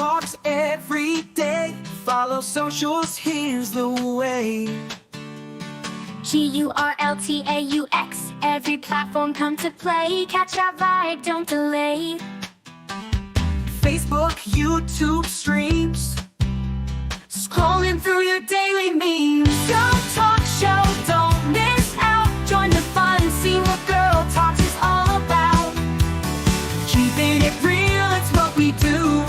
TauX every day. Follow socials, here's the way. GurlTauX, every platform come to play. Catch our vibe, don't delay. Facebook, YouTube streams, scrolling through your daily memes. GurlTauX show, don't miss out. Join the fun, see what GurlTauX is all about. Keeping it real, it's what we do.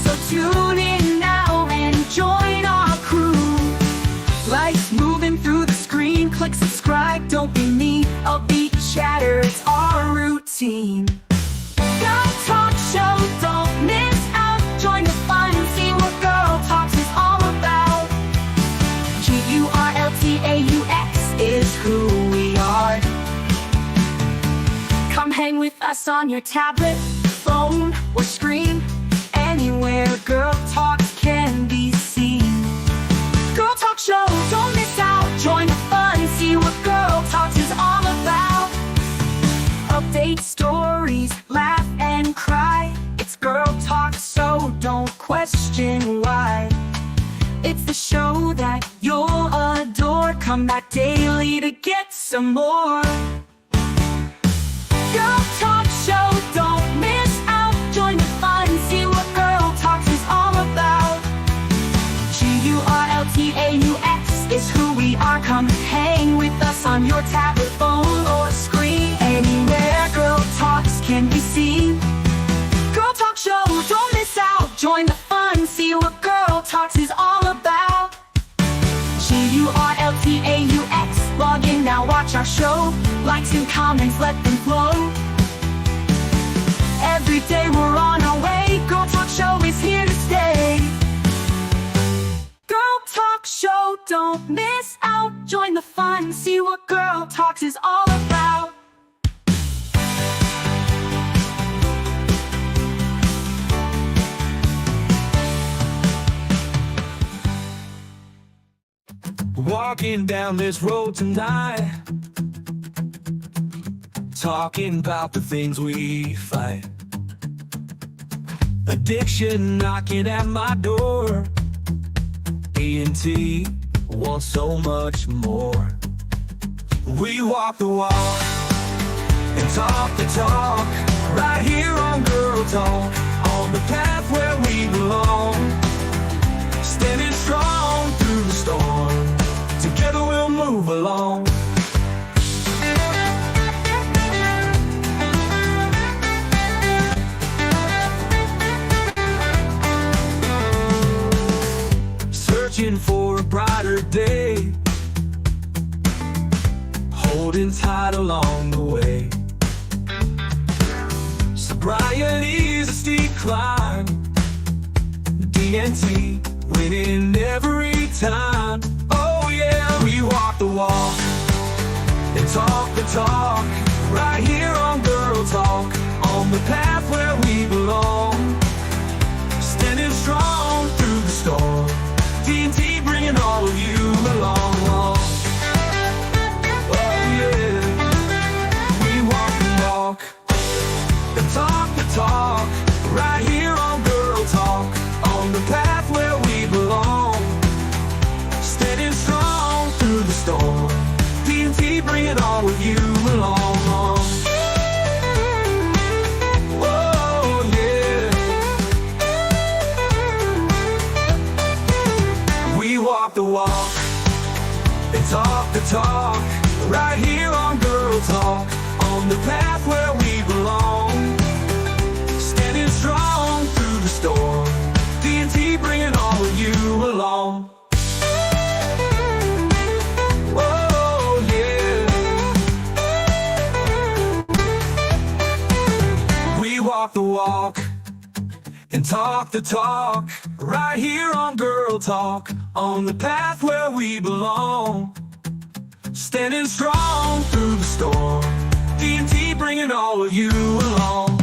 So tune in now and join our crew. Lights moving through the screen, click subscribe, don't be mean. Upbeat chatter, it's our routine. GurlTauX show, don't miss out. Join the fun and see what GurlTauX is all about. GurlTauX is who we are. Come hang with us on your tablet, phone, or screen. Anywhere GurlTauX can be seen. GurlTauX show, don't miss out. Join the fun, see what GurlTauX is all about. Update stories, laugh and cry. It's GurlTauX, so don't question why. It's the show that you'll adore. Come back daily to get some more. GurlTauX show, don't miss out. Join the fun, see what GurlTauX is all about. GurlTauX is who we are. Come hang with us on your tablet, phone, or screen. Anywhere GurlTauX can be seen. GurlTauX show, don't miss out. Join the fun, see what GurlTauX is all about. GurlTauX, log in now, watch our show. Likes and comments, let them flow. Every day we're on our way. GurlTauX show is here to stay. GurlTauX show, don't miss out. Join the fun, see what GurlTauX is all about. Walking down this road tonight, talking about the things we fight. Addiction knocking at my door. E&T wants so much more. We walk the walk and talk the talk, right here on GurlTauX, on the path where we belong. Standing strong through the storm, together we'll move along. Searching for a brighter day, holding tight along the way. Sobriety's a steep climb, D&T winning every time. Oh yeah, we walk the walk and talk the talk, right here on GurlTauX, on the path where we belong. Standing strong through the storm, D&T bringing all of you along. Oh yeah, we walk the walk and talk the talk, right here on GurlTauX, on the path where we belong. Standing strong through the storm, D&T bringing all of you along. Oh yeah, we walk the walk and talk the talk, right here on GurlTauX, on the path where we belong. Standing strong through the storm, D&T bringing all of you along. Oh yeah, we walk the walk and talk the talk, right here on GurlTauX, on the path where we belong. Standing strong through the storm, D&T bringing all of you along.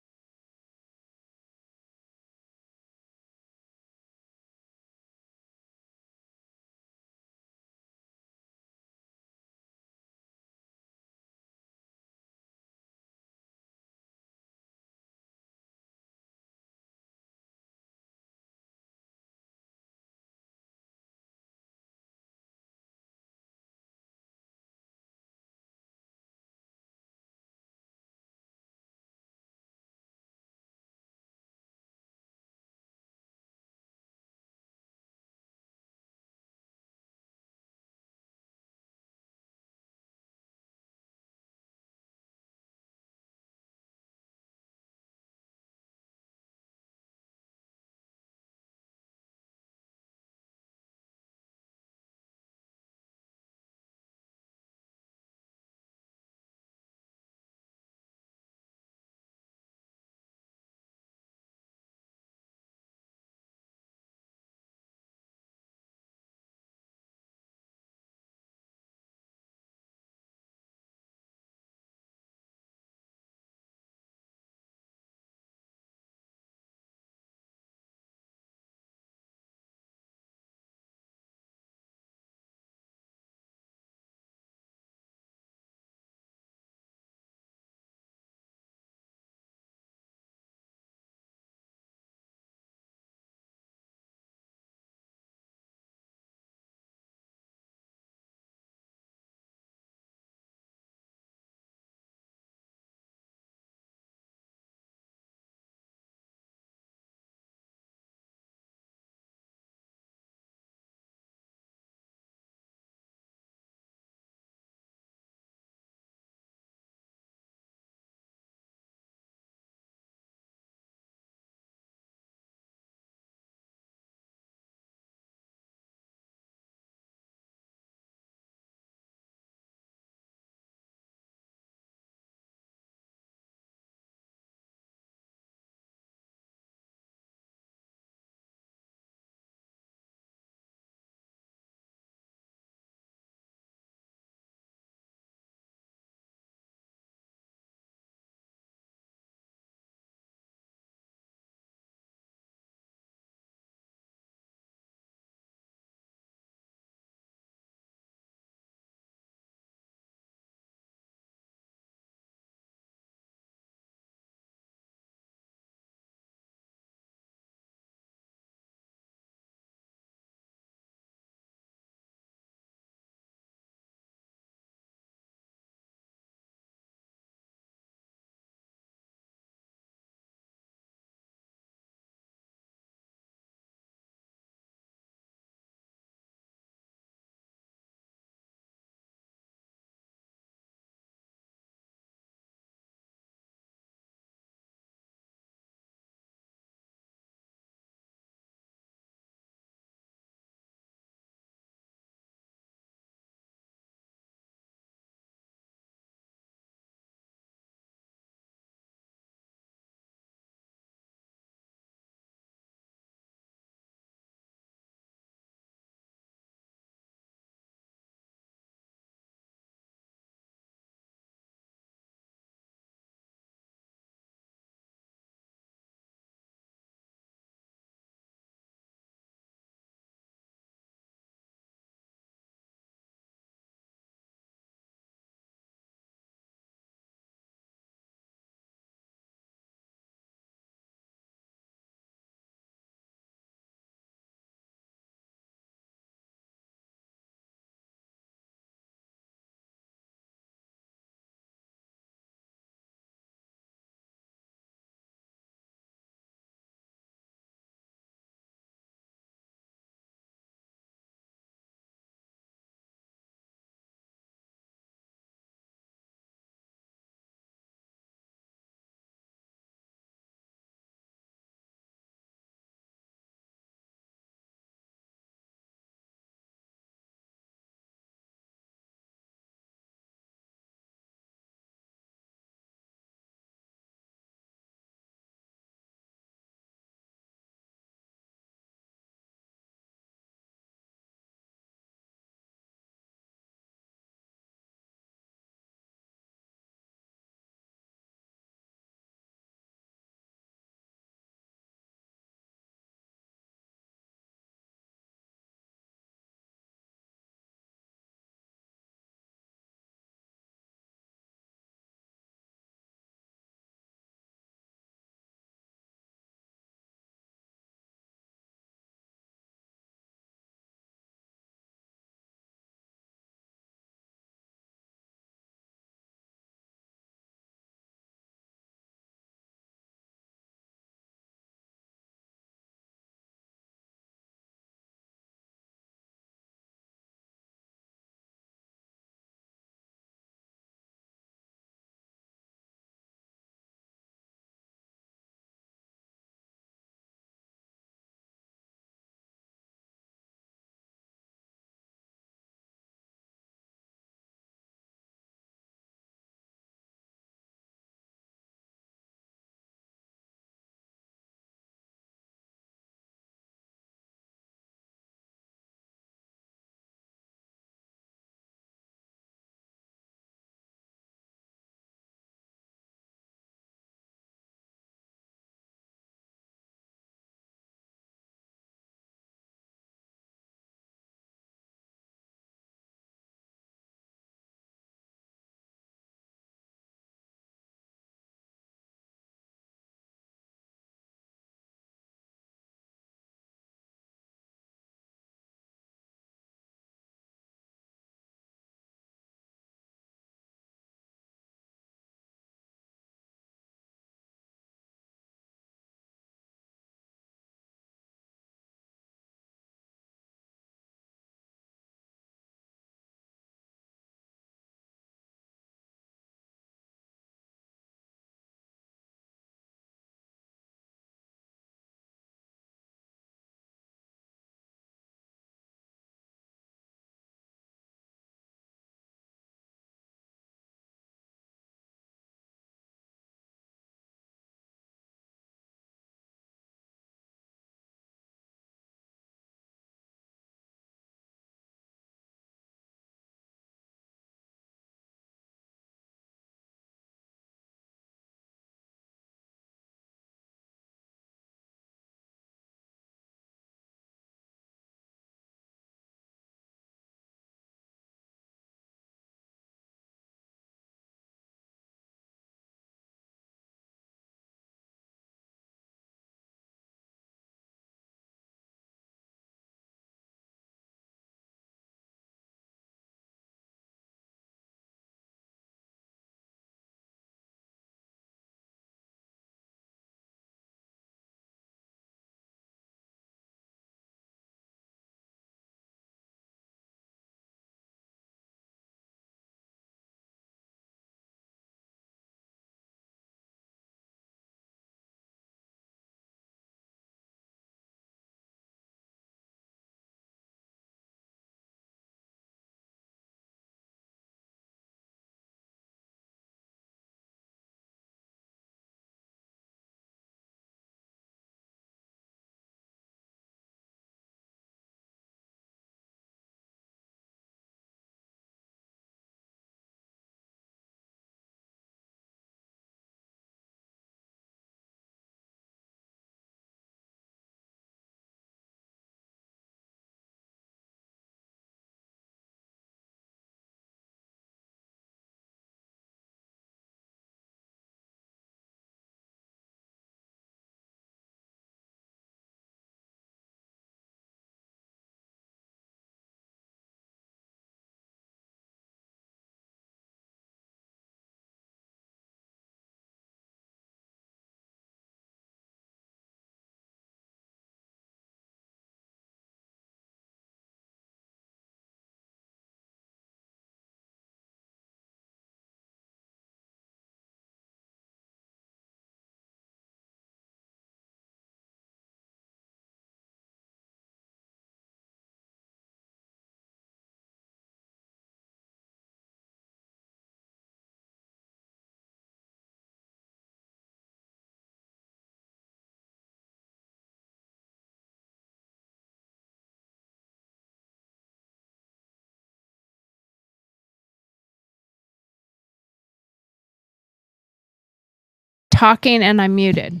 talking and I'm muted.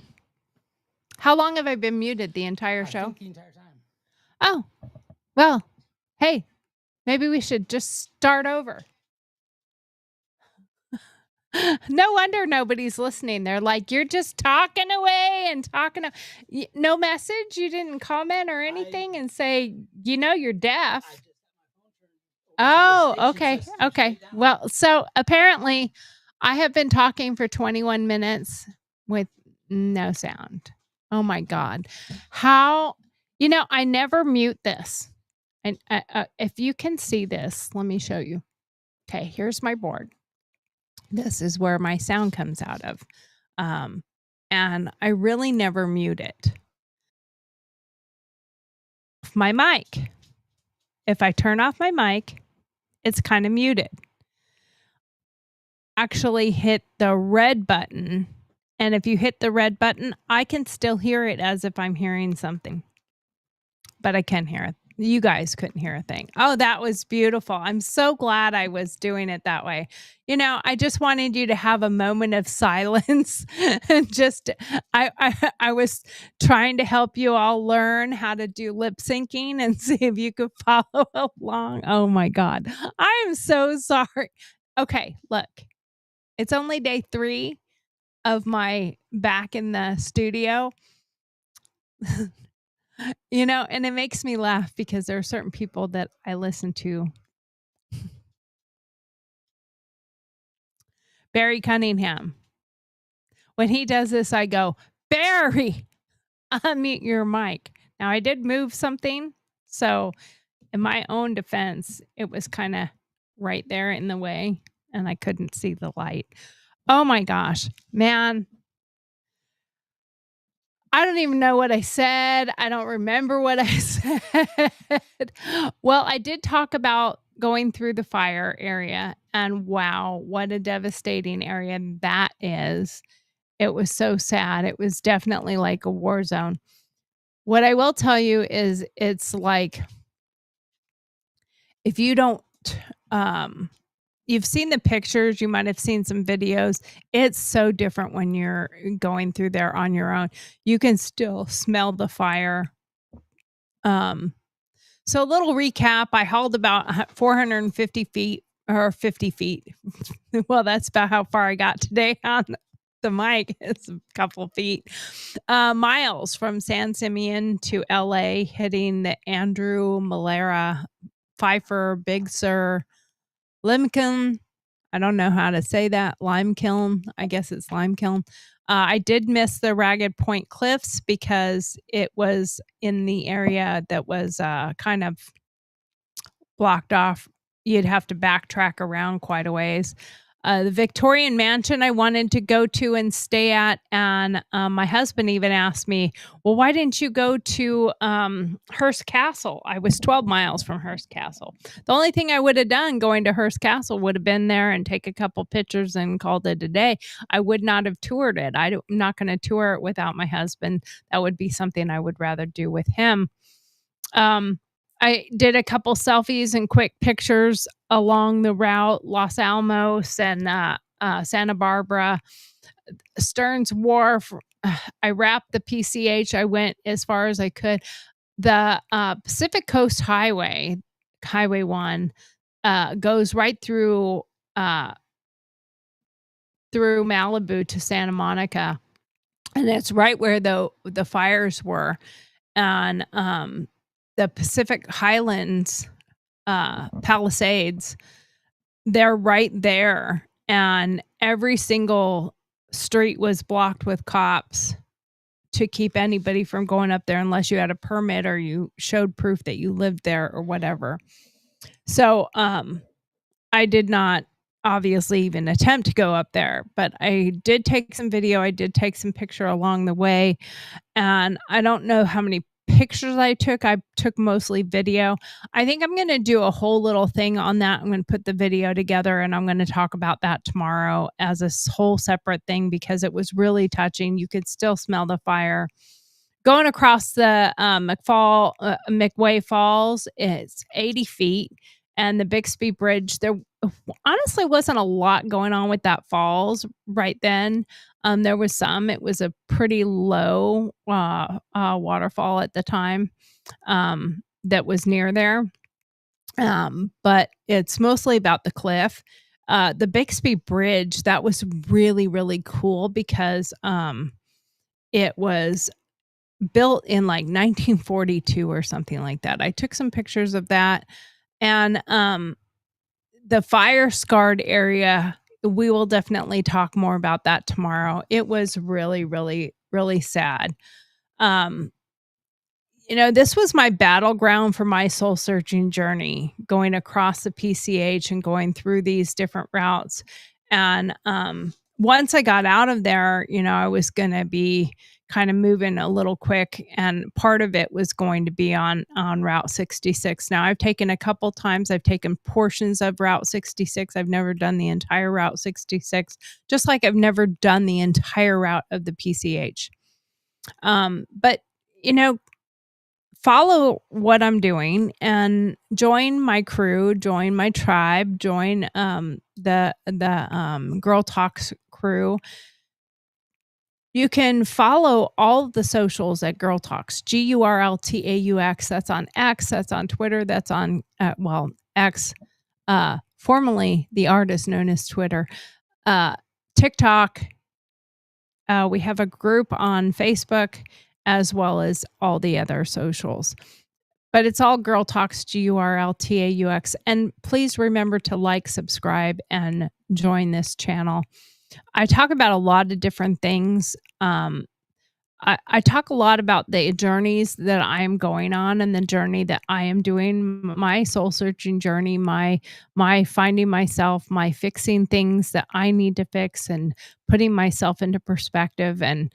How long have I been muted? The entire show? I think the entire time. Oh, well, hey, maybe we should just start over. No wonder nobody's listening. They're like, you're just talking away and talking. No message? You didn't comment or anything and say, you're deaf. I just had my phone turned over to the Oh, station, so okay. I switched Okay. it down. Well, so apparently I have been talking for 21 minutes with no sound. Oh my God. How, I never mute this. And if you can see this, let me show you. Okay, here's my board. This is where my sound comes out of. And I really never mute it. My mic. If I turn off my mic, it's kind of muted. Actually hit the red button. And if you hit the red button, I can still hear it as if I'm hearing something. But I can hear it. You guys couldn't hear a thing. Oh, that was beautiful. I'm so glad I was doing it that way. I just wanted you to have a moment of silence and just I was trying to help you all learn how to do lip syncing and see if you could follow along. Oh my God. I am so sorry. Okay, look. It's only day 3 of my back in the studio. And it makes me laugh because there are certain people that I listen to. Barry Cunningham. When he does this, I go, Barry, unmute your mic. Now, I did move something. So, in my own defense, it was kind of right there in the way and I couldn't see the light. Oh my gosh, man. I don't even know what I said. I don't remember what I said. Well, I did talk about going through the fire area, and wow, what a devastating area that is. It was so sad. It was definitely like a war zone. What I will tell you is it's like if you don't you've seen the pictures, you might have seen some videos. It's so different when you're going through there on your own. You can still smell the fire. So a little recap, I hauled about 450 feet or 50 feet. Well, that's about how far I got today on the mic. It's a couple feet. Miles from San Simeon to LA, hitting the Andrew, Malera, Pfeiffer, Big Sur, Limekiln. I don't know how to say that. Limekiln. I guess it's Limekiln. I did miss the Ragged Point Cliffs because it was in the area that was kind of blocked off. You'd have to backtrack around quite a ways. The Victorian Mansion I wanted to go to and stay at. And my husband even asked me, well, why didn't you go to Hearst Castle? I was 12 miles from Hearst Castle. The only thing I would have done going to Hearst Castle would have been there and take a couple pictures and called it a day. I would not have toured it. I'm not going to tour it without my husband. That would be something I would rather do with him. I did a couple selfies and quick pictures along the route, Los Alamos and Santa Barbara, Stearns Wharf. I wrapped the PCH. I went as far as I could. The Pacific Coast Highway, Highway 1, goes right through Malibu to Santa Monica, and it's right where the fires were. And the Pacific Highlands Palisades, they're right there, and every single street was blocked with cops to keep anybody from going up there unless you had a permit or you showed proof that you lived there or whatever. So I did not obviously even attempt to go up there, but I did take some video. I did take some picture along the way, and I don't know how many pictures I took. I took mostly video. I think I'm going to do a whole little thing on that. I'm going to put the video together and I'm going to talk about that tomorrow as a whole separate thing because it was really touching. You could still smell the fire. Going across the McWay Falls, it's 80 feet. And the Bixby Bridge, there honestly wasn't a lot going on with that falls right then. There was some. It was a pretty low waterfall at the time that was near there. But it's mostly about the cliff. The Bixby Bridge, that was really, really cool because it was built in like 1942 or something like that. I took some pictures of that. And the fire scarred area, we will definitely talk more about that tomorrow. It was really, really, really sad. Um, this was my battleground for my soul searching journey, going across the PCH and going through these different routes. And once I got out of there, I was going to be kind of moving a little quick, and part of it was going to be on Route 66. Now, I've taken a couple times, I've taken portions of Route 66. I've never done the entire Route 66, just like I've never done the entire route of the PCH. But follow what I'm doing and join my crew, join my tribe, join the Gurl TauX crew. You can follow all of the socials at GurlTauX, GurlTauX. That's on X, that's on Twitter, that's on X, formerly the artist known as Twitter, TikTok. We have a group on Facebook, as well as all the other socials. But it's all GurlTauX, GurlTauX. And please remember to like, subscribe, and join this channel. I talk about a lot of different things. I talk a lot about the journeys that I am going on and the journey that I am doing, my soul searching journey, my finding myself, my fixing things that I need to fix, and putting myself into perspective, and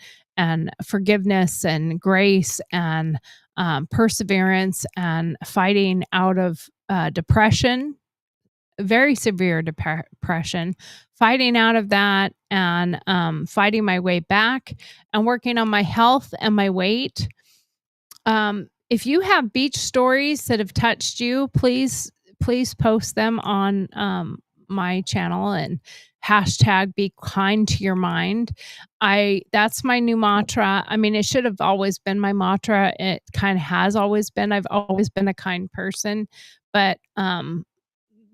forgiveness and grace and perseverance, and fighting out of depression, very severe depression, fighting out of that, and fighting my way back, and working on my health and my weight. If you have beach stories that have touched you, please post them on my channel, and hashtag be kind to your mind. That's my new mantra. I mean, it should have always been my mantra. It kind of has always been. I've always been a kind person, but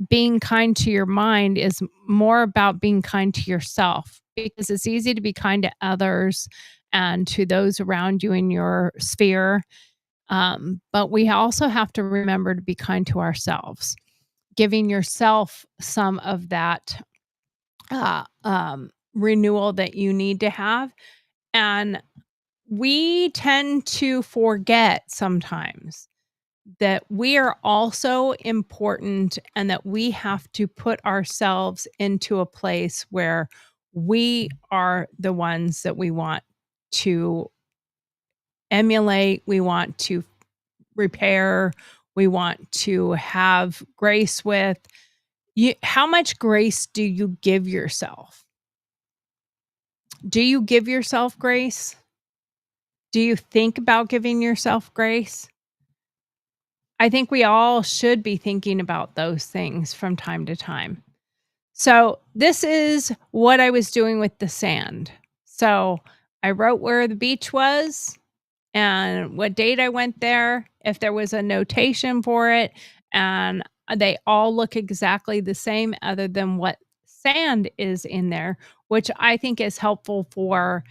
being kind to your mind is more about being kind to yourself, because it's easy to be kind to others and to those around you in your sphere. But we also have to remember to be kind to ourselves, giving yourself some of that renewal that you need to have. And we tend to forget sometimes that we are also important, and that we have to put ourselves into a place where we are the ones that we want to emulate, we want to repair, we want to have grace with. How much grace do you give yourself? Do you give yourself grace? Do you think about giving yourself grace? I think we all should be thinking about those things from time to time. So this is what I was doing with the sand. So I wrote where the beach was and what date I went there, if there was a notation for it, and they all look exactly the same other than what sand is in there, which I think is helpful for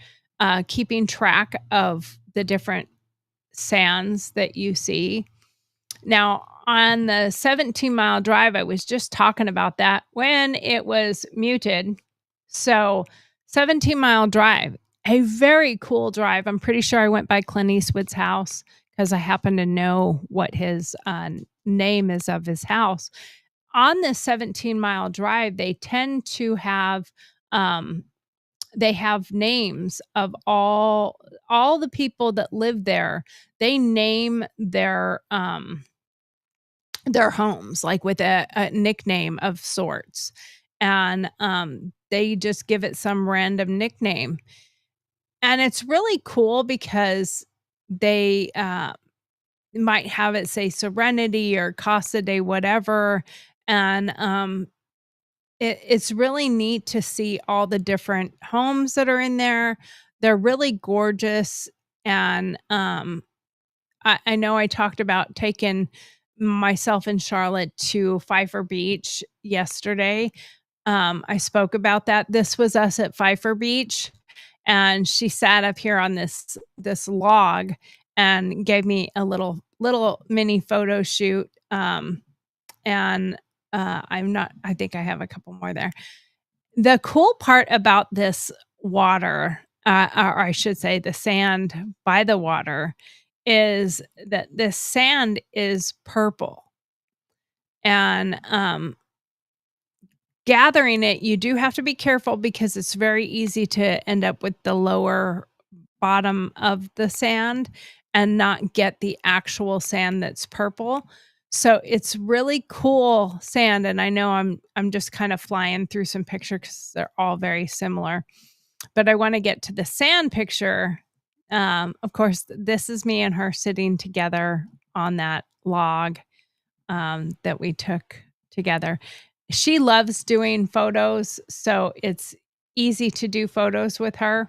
keeping track of the different sands that you see. Now, on the 17-mile drive, I was just talking about that when it was muted. So 17-mile drive, a very cool drive. I'm pretty sure I went by Clint Eastwood's house because I happen to know what his name is of his house. On this 17-mile drive, they tend to have they have names of all the people that live there. They name their homes like with a nickname of sorts, and they just give it some random nickname. And it's really cool because they might have it say Serenity or Casa de whatever, and it's really neat to see all the different homes that are in there. They're really gorgeous, and I know I talked about taking myself and Charlotte to Pfeiffer Beach yesterday. I spoke about that. This was us at Pfeiffer Beach, and she sat up here on this log and gave me a little mini photo shoot. And I think I have a couple more there. The cool part about this water, or I should say the sand by the water, is that this sand is purple. And gathering it, you do have to be careful because it's very easy to end up with the lower bottom of the sand and not get the actual sand that's purple. So it's really cool sand, and I know I'm just kind of flying through some pictures because they're all very similar. But I want to get to the sand picture. Of course, this is me and her sitting together on that log that we took together. She loves doing photos, so it's easy to do photos with her.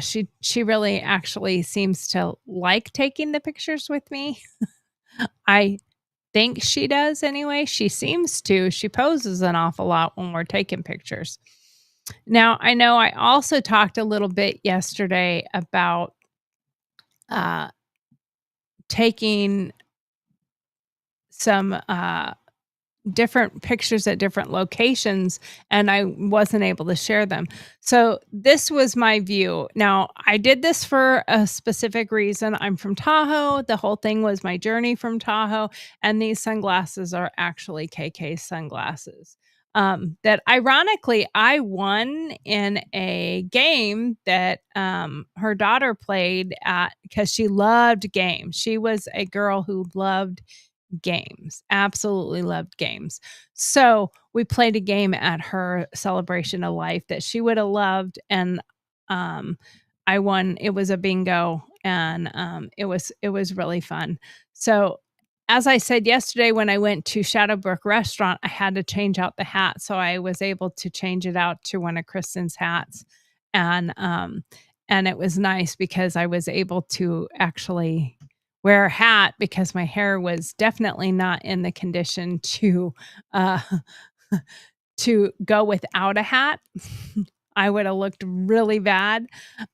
She really actually seems to like taking the pictures with me. I think she does anyway. She seems to. She poses an awful lot when we're taking pictures. Now, I know I also talked a little bit yesterday about taking some different pictures at different locations, and I wasn't able to share them. So this was my view. Now, I did this for a specific reason. I'm from Tahoe. The whole thing was my journey from Tahoe, and these sunglasses are actually KK sunglasses. That ironically I won in a game that her daughter played at because she loved games. She was a girl who loved games, absolutely loved games. So we played a game at her celebration of life that she would have loved, and I won. It was a bingo, and it was really fun. So as I said yesterday, when I went to Shadowbrook Restaurant, I had to change out the hat, so I was able to change it out to one of Kristen's hats, and it was nice because I was able to actually wear a hat because my hair was definitely not in the condition to uh, to go without a hat. I would have looked really bad,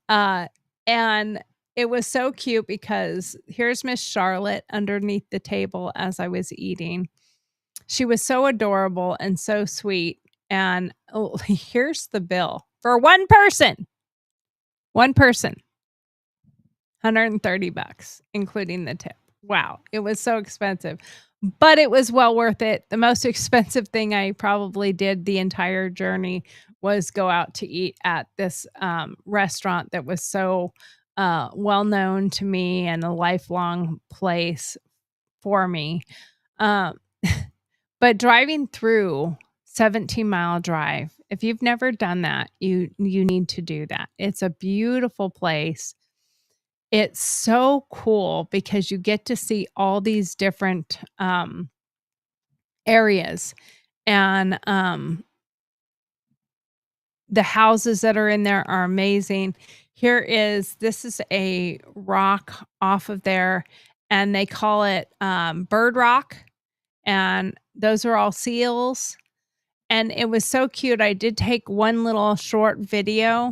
and it was so cute because here's Miss Charlotte underneath the table as I was eating. She was so adorable and so sweet. And oh, here's the bill for one person. One person. $130, including the tip. Wow, it was so expensive, but it was well worth it. The most expensive thing I probably did the entire journey was go out to eat at this restaurant that was so well known to me and a lifelong place for me. Um, but driving through 17-mile drive, if you've never done that, you need to do that. It's a beautiful place. It's so cool because you get to see all these different areas, and the houses that are in there are amazing. This is a rock off of there, and they call it Bird Rock, and those are all seals. And it was so cute. I did take one little short video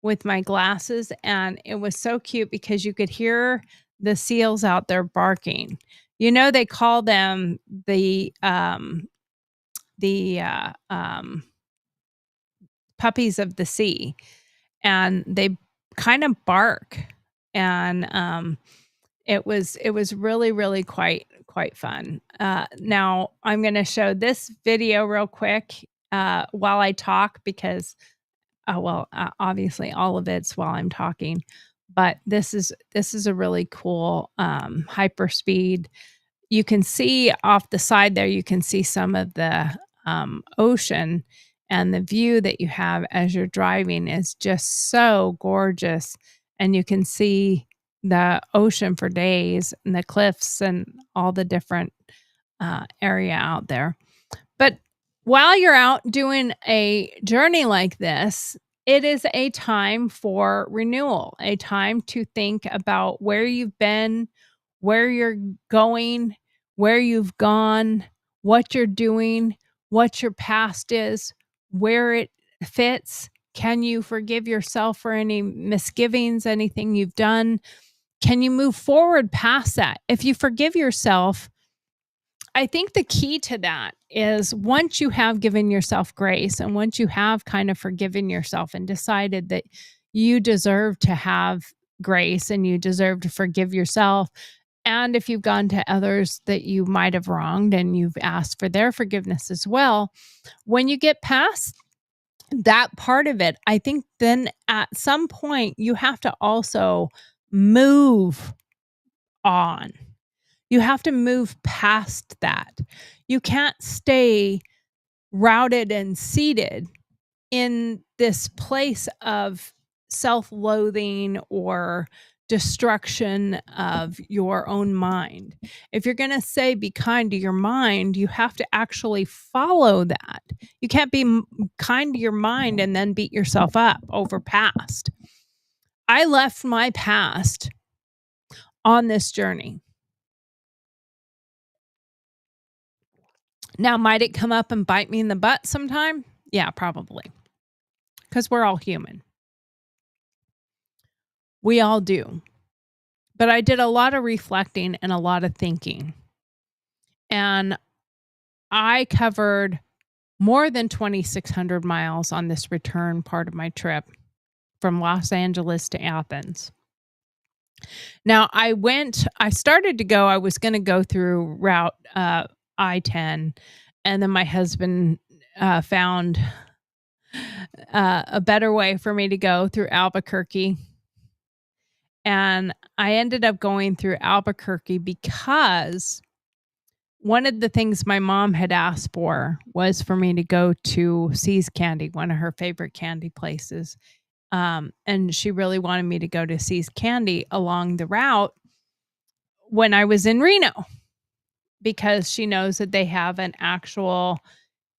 with my glasses, and it was so cute because you could hear the seals out there barking. You know, they call them the puppies of the sea, and they kind of bark, and it was really, really quite fun. Now I'm going to show this video real quick while I talk because obviously all of it's while I'm talking, but this is a really cool hyperspeed. You can see off the side there, you can see some of the ocean, and the view that you have as you're driving is just so gorgeous. And you can see the ocean for days and the cliffs and all the different area out there. But while you're out doing a journey like this, it is a time for renewal, a time to think about where you've been, where you're going, where you've gone, what you're doing, what your past is, where it fits. Can you forgive yourself for any misgivings, anything you've done? Can you move forward past that? If you forgive yourself, I think the key to that is once you have given yourself grace and once you have kind of forgiven yourself and decided that you deserve to have grace and you deserve to forgive yourself. And if you've gone to others that you might have wronged and you've asked for their forgiveness as well, when you get past that part of it, I think then at some point you have to also move on. You have to move past that. You can't stay routed and seated in this place of self-loathing or destruction of your own mind. If you're going to say be kind to your mind, you have to actually follow that. You can't be kind to your mind and then beat yourself up over past. I left my past on this journey. Now, might it come up and bite me in the butt sometime? Yeah, probably. Because we're all human. We all do. But I did a lot of reflecting and a lot of thinking. And I covered more than 2,600 miles on this return part of my trip from Los Angeles to Athens. Now, I was going to go through Route I-10, and then my husband found a better way for me to go through Albuquerque. And I ended up going through Albuquerque because one of the things my mom had asked for was for me to go to See's Candy, one of her favorite candy places. And she really wanted me to go to See's Candy along the route when I was in Reno, because she knows that they have an actual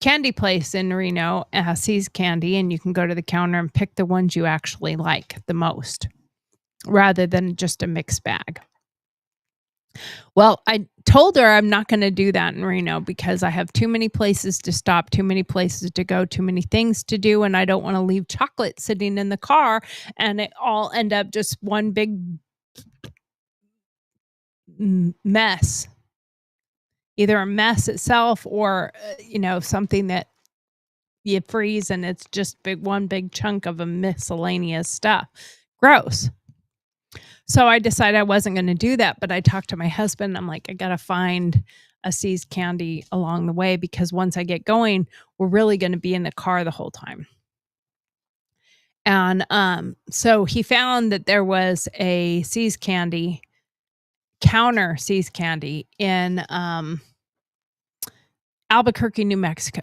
candy place in Reno, See's Candy, and you can go to the counter and pick the ones you actually like the most, rather than just a mixed bag. Well, I told her I'm not going to do that in Reno because I have too many places to stop, too many places to go, too many things to do, and I don't want to leave chocolate sitting in the car and it all end up just one big mess. Either a mess itself or, something that you freeze and it's just one big chunk of a miscellaneous stuff. Gross. So I decided I wasn't going to do that, but I talked to my husband. I'm like, I got to find a See's Candy along the way because once I get going, we're really going to be in the car the whole time. And so he found that there was a See's Candy, counter See's Candy in Albuquerque, New Mexico.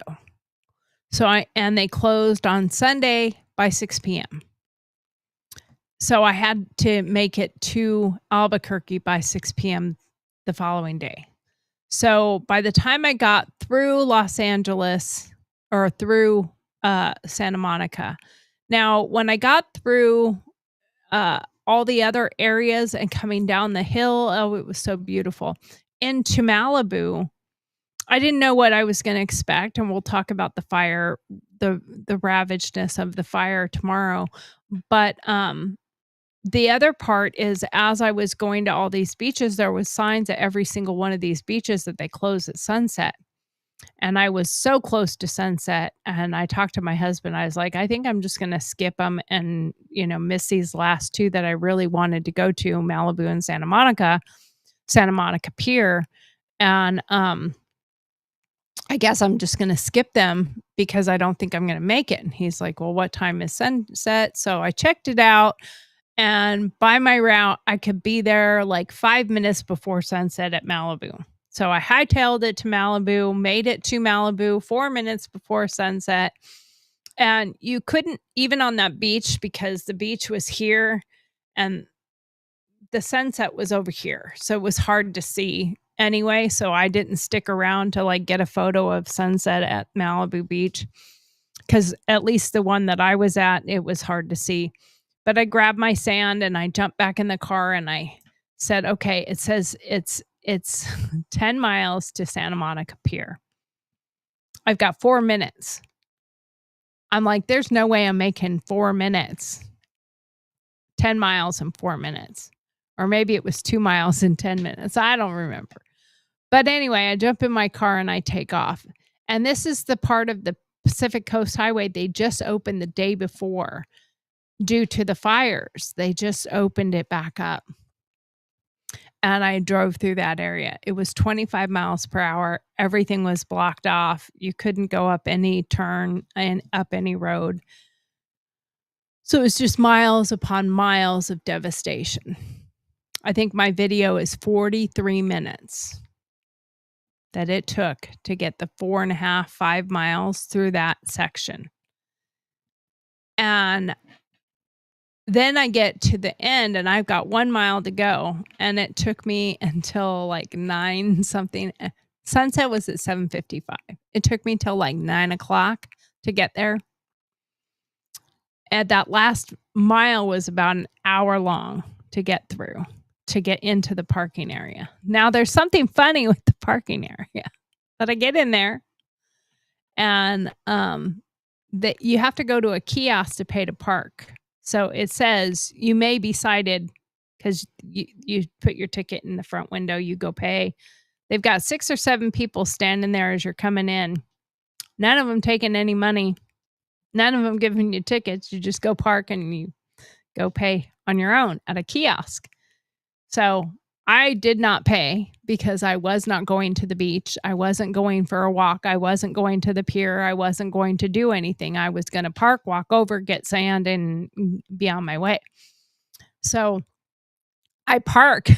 And they closed on Sunday by 6 p.m. So I had to make it to Albuquerque by 6 p.m. the following day. So by the time I got through Los Angeles or through Santa Monica, now when I got through all the other areas and coming down the hill, oh, it was so beautiful. Into Malibu, I didn't know what I was going to expect, and we'll talk about the fire, the ravageness of the fire tomorrow. But the other part is, as I was going to all these beaches, there was signs at every single one of these beaches that they close at sunset. And I was so close to sunset, and I talked to my husband. I was like, I think I'm just going to skip them and, miss these last two that I really wanted to go to, Malibu and Santa Monica Pier. And I guess I'm just going to skip them because I don't think I'm going to make it. And he's like, well, what time is sunset? So I checked it out. And by my route, I could be there like 5 minutes before sunset at Malibu. So I hightailed it to Malibu, made it to Malibu 4 minutes before sunset. And you couldn't, even on that beach, because the beach was here and the sunset was over here. So it was hard to see anyway, so I didn't stick around to like get a photo of sunset at Malibu Beach, because at least the one that I was at, it was hard to see. But I grabbed my sand and I jumped back in the car and I said, okay, it says it's 10 miles to Santa Monica Pier. I've got 4 minutes. I'm like, there's no way I'm making 4 minutes. 10 miles in 4 minutes. Or maybe it was 2 miles in 10 minutes. I don't remember. But anyway, I jump in my car and I take off. And this is the part of the Pacific Coast Highway they just opened the day before due to the fires. They just opened it back up. And I drove through that area. It was 25 miles per hour. Everything was blocked off. You couldn't go up any turn and up any road. So it was just miles upon miles of devastation. I think my video is 43 minutes that it took to get the 4.5, 5 miles through that section. And then I get to the end and I've got 1 mile to go. And it took me until like 9 something. Sunset was at 7:55. It took me till like 9 o'clock to get there. And that last mile was about an hour long to get through, to get into the parking area. Now there's something funny with the parking area. But I get in there and that you have to go to a kiosk to pay to park. So it says you may be cited because you put your ticket in the front window, you go pay. They've got 6 or 7 people standing there as you're coming in. None of them taking any money. None of them giving you tickets. You just go park and you go pay on your own at a kiosk. So I did not pay because I was not going to the beach. I wasn't going for a walk. I wasn't going to the pier. I wasn't going to do anything. I was going to park, walk over, get sand, and be on my way. So I park.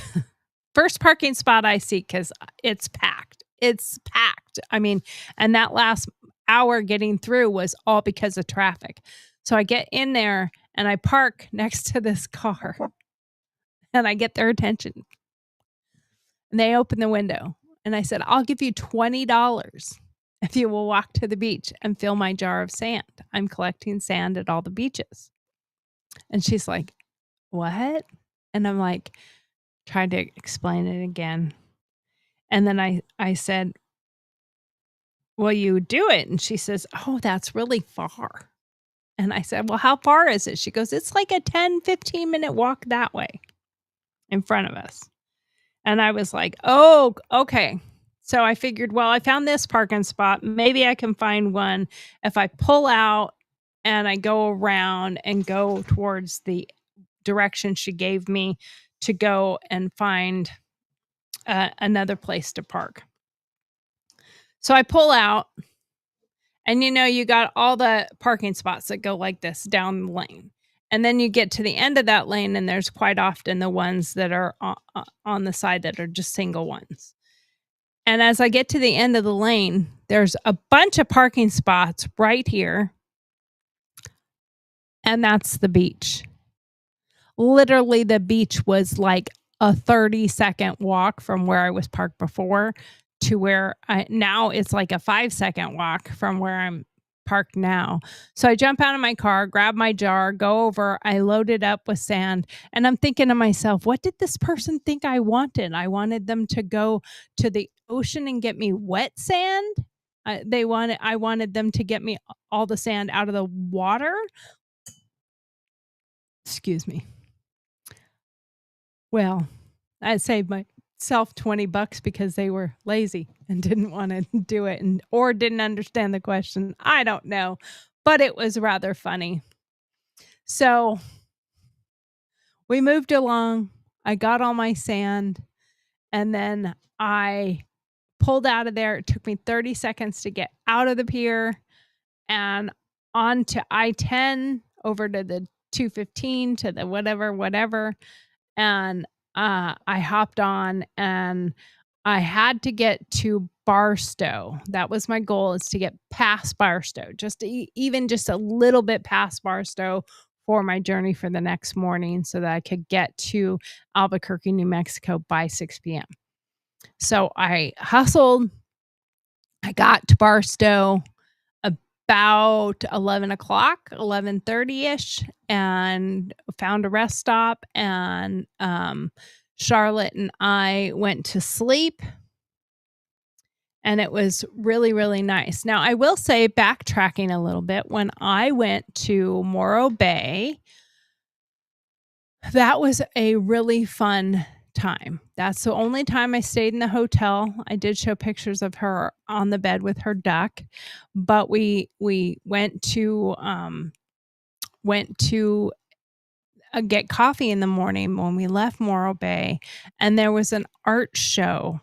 First parking spot I see because it's packed. It's packed. I mean, and that last hour getting through was all because of traffic. So I get in there and I park next to this car and I get their attention. And they open the window and I said, I'll give you $20 if you will walk to the beach and fill my jar of sand. I'm collecting sand at all the beaches. And she's like, what? And I'm like, trying to explain it again. And then I said, will you do it? And she says, oh, that's really far. And I said, well, how far is it? She goes, it's like a 10, 15 minute walk that way in front of us. And I was like, oh, okay. So I figured, well, I found this parking spot. Maybe I can find one if I pull out and I go around and go towards the direction she gave me to go and find another place to park. So I pull out and, you got all the parking spots that go like this down the lane. And then you get to the end of that lane and there's quite often the ones that are on the side that are just single ones. And as I get to the end of the lane, there's a bunch of parking spots right here. And that's the beach. Literally, the beach was like a 30-second walk from where I was parked before to where now it's like a 5-second walk from where I'm parked now. So I jump out of my car, grab my jar, go over, I load it up with sand, and I'm thinking to myself, what did this person think I wanted? I wanted them to go to the ocean and get me wet sand. I wanted them to get me all the sand out of the water. Excuse me. Well, I saved myself $20 because they were lazy and didn't want to do it or didn't understand the question. I don't know, but it was rather funny. So we moved along. I got all my sand and then I pulled out of there. It took me 30 seconds to get out of the pier and onto I-10 over to the 215 to the whatever. And I hopped on and I had to get to Barstow. That was my goal, is to get past Barstow, just even just a little bit past Barstow for my journey for the next morning so that I could get to Albuquerque, New Mexico by 6 p.m. So I hustled. I got to Barstow about 11 o'clock, 11:30ish, and found a rest stop. And Charlotte and I went to sleep. And it was really, really nice. Now, I will say, backtracking a little bit, when I went to Morro Bay, that was a really fun time. That's the only time I stayed in the hotel. I did show pictures of her on the bed with her duck, but we went to get coffee in the morning when we left Morro Bay, and there was an art show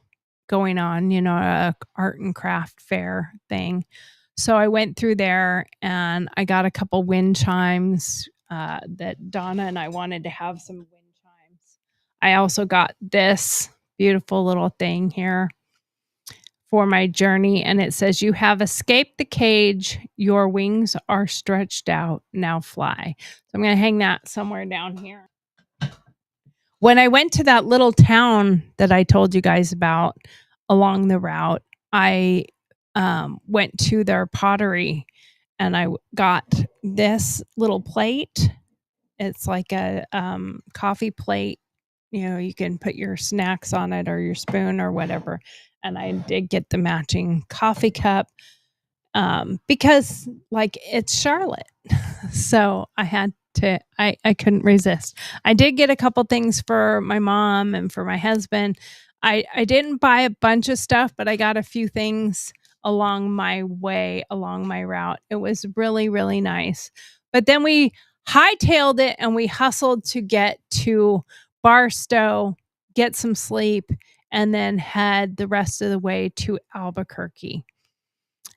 going on, a art and craft fair thing. So I went through there and I got a couple wind chimes that Donna and I wanted to have some wind chimes. I also got this beautiful little thing here for my journey, and it says, "You have escaped the cage. Your wings are stretched out. Now fly." So I'm going to hang that somewhere down here. When I went to that little town that I told you guys about along the route, I went to their pottery and I got this little plate. It's like a coffee plate. You can put your snacks on it or your spoon or whatever. And I did get the matching coffee cup because, like, it's Charlotte. So I had to, I couldn't resist. I did get a couple things for my mom and for my husband. I didn't buy a bunch of stuff, but I got a few things along my route. It was really, really nice. But then we hightailed it and we hustled to get to Barstow, get some sleep, and then head the rest of the way to Albuquerque.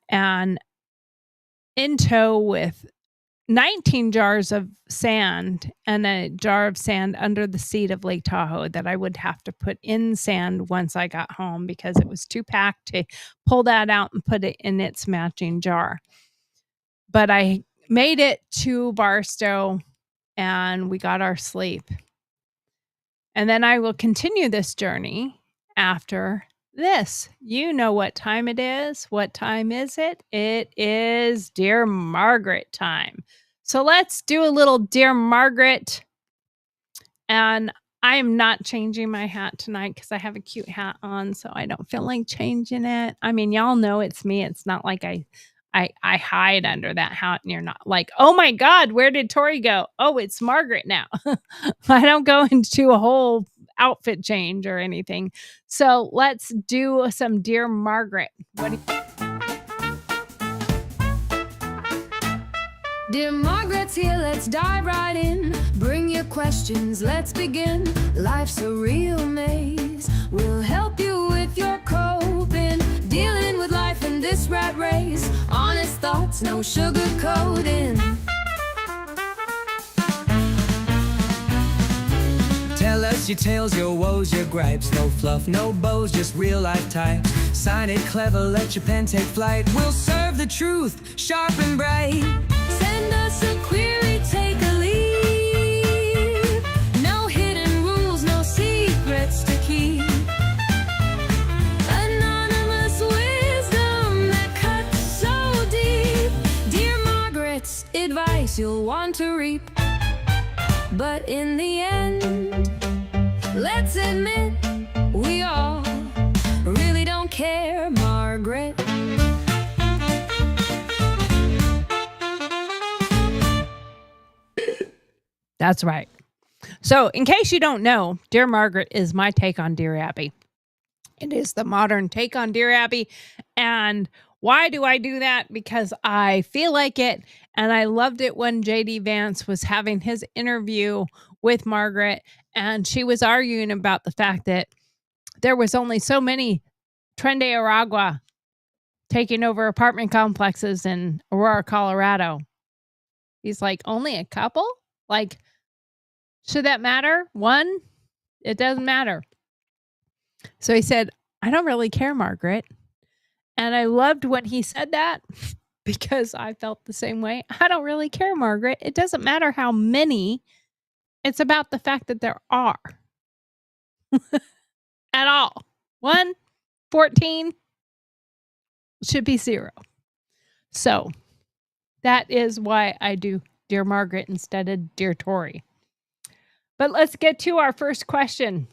And in tow with 19 jars of sand and a jar of sand under the seat of Lake Tahoe that I would have to put in sand once I got home because it was too packed to pull that out and put it in its matching jar. But I made it to Barstow and we got our sleep. And then I will continue this journey after this. You know what time it is. What time is it? It is Dear Margaret time. So let's do a little Dear Margaret. And I am not changing my hat tonight because I have a cute hat on, so I don't feel like changing it. I mean, y'all know it's me. It's not like I hide under that hat and you're not like, oh my God, where did Tori go? Oh, it's Margaret now. I don't go into a whole outfit change or anything. So let's do some Dear Margaret. Dear Margaret's here, let's dive right in. Bring your questions, let's begin. Life's a real maze. We'll help you with your coping. Dealing with life in this rat race. Honest thoughts, no sugarcoating. Tell us your tales, your woes, your gripes. No fluff, no bows, just real life types. Sign it clever, let your pen take flight. We'll serve the truth, sharp and bright. Send us a query, take a lead. No hidden rules, no secrets to keep. Anonymous wisdom that cuts so deep. Dear Margaret's advice you'll want to reap. But in the end, let's admit we all really don't care, Margaret. That's right. So, in case you don't know, Dear Margaret is my take on Dear Abby. It is the modern take on Dear Abby. And why do I do that? Because I feel like it. And I loved it when J.D. Vance was having his interview with Margaret. And she was arguing about the fact that there was only so many Tren de Aragua taking over apartment complexes in Aurora, Colorado. He's like, only a couple? Like, should that matter? One? It doesn't matter. So he said, I don't really care, Margaret. And I loved when he said that because I felt the same way. I don't really care, Margaret. It doesn't matter how many. It's about the fact that there are. At all. 1, 14 should be 0. So that is why I do Dear Margaret instead of Dear Tori. But let's get to our first question.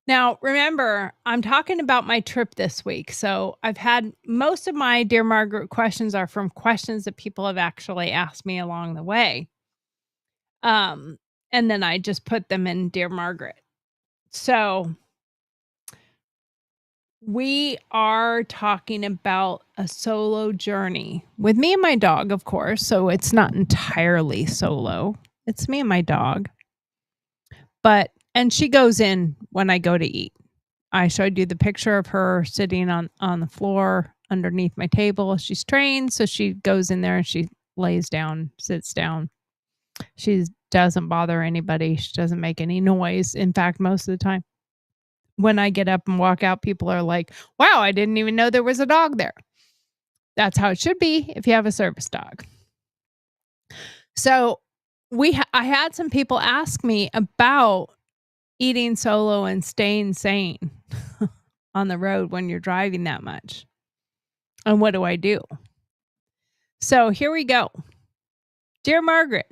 Now, remember, I'm talking about my trip this week. So I've had most of my Dear Margaret questions are from questions that people have actually asked me along the way. And then I just put them in Dear Margaret. So we are talking about a solo journey with me and my dog, of course. So it's not entirely solo. It's me and my dog. And she goes in when I go to eat. I showed you the picture of her sitting on the floor underneath my table. She's trained, so she goes in there and she lays down, sits down. She doesn't bother anybody. She doesn't make any noise. In fact, most of the time when I get up and walk out, people are like, wow, I didn't even know there was a dog there. That's how it should be if you have a service dog. So I had some people ask me about eating solo and staying sane on the road when you're driving that much. And what do I do? So here we go. Dear Margaret,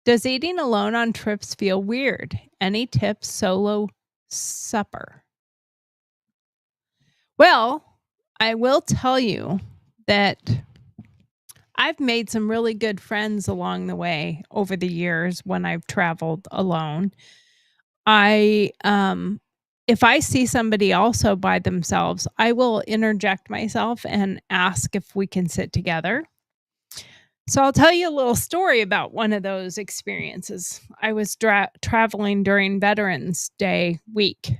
does eating alone on trips feel weird? Any tips solo supper? Well, I will tell you that I've made some really good friends along the way over the years when I've traveled alone. If I see somebody also by themselves, I will interject myself and ask if we can sit together. So I'll tell you a little story about one of those experiences. I was traveling during Veterans Day week. I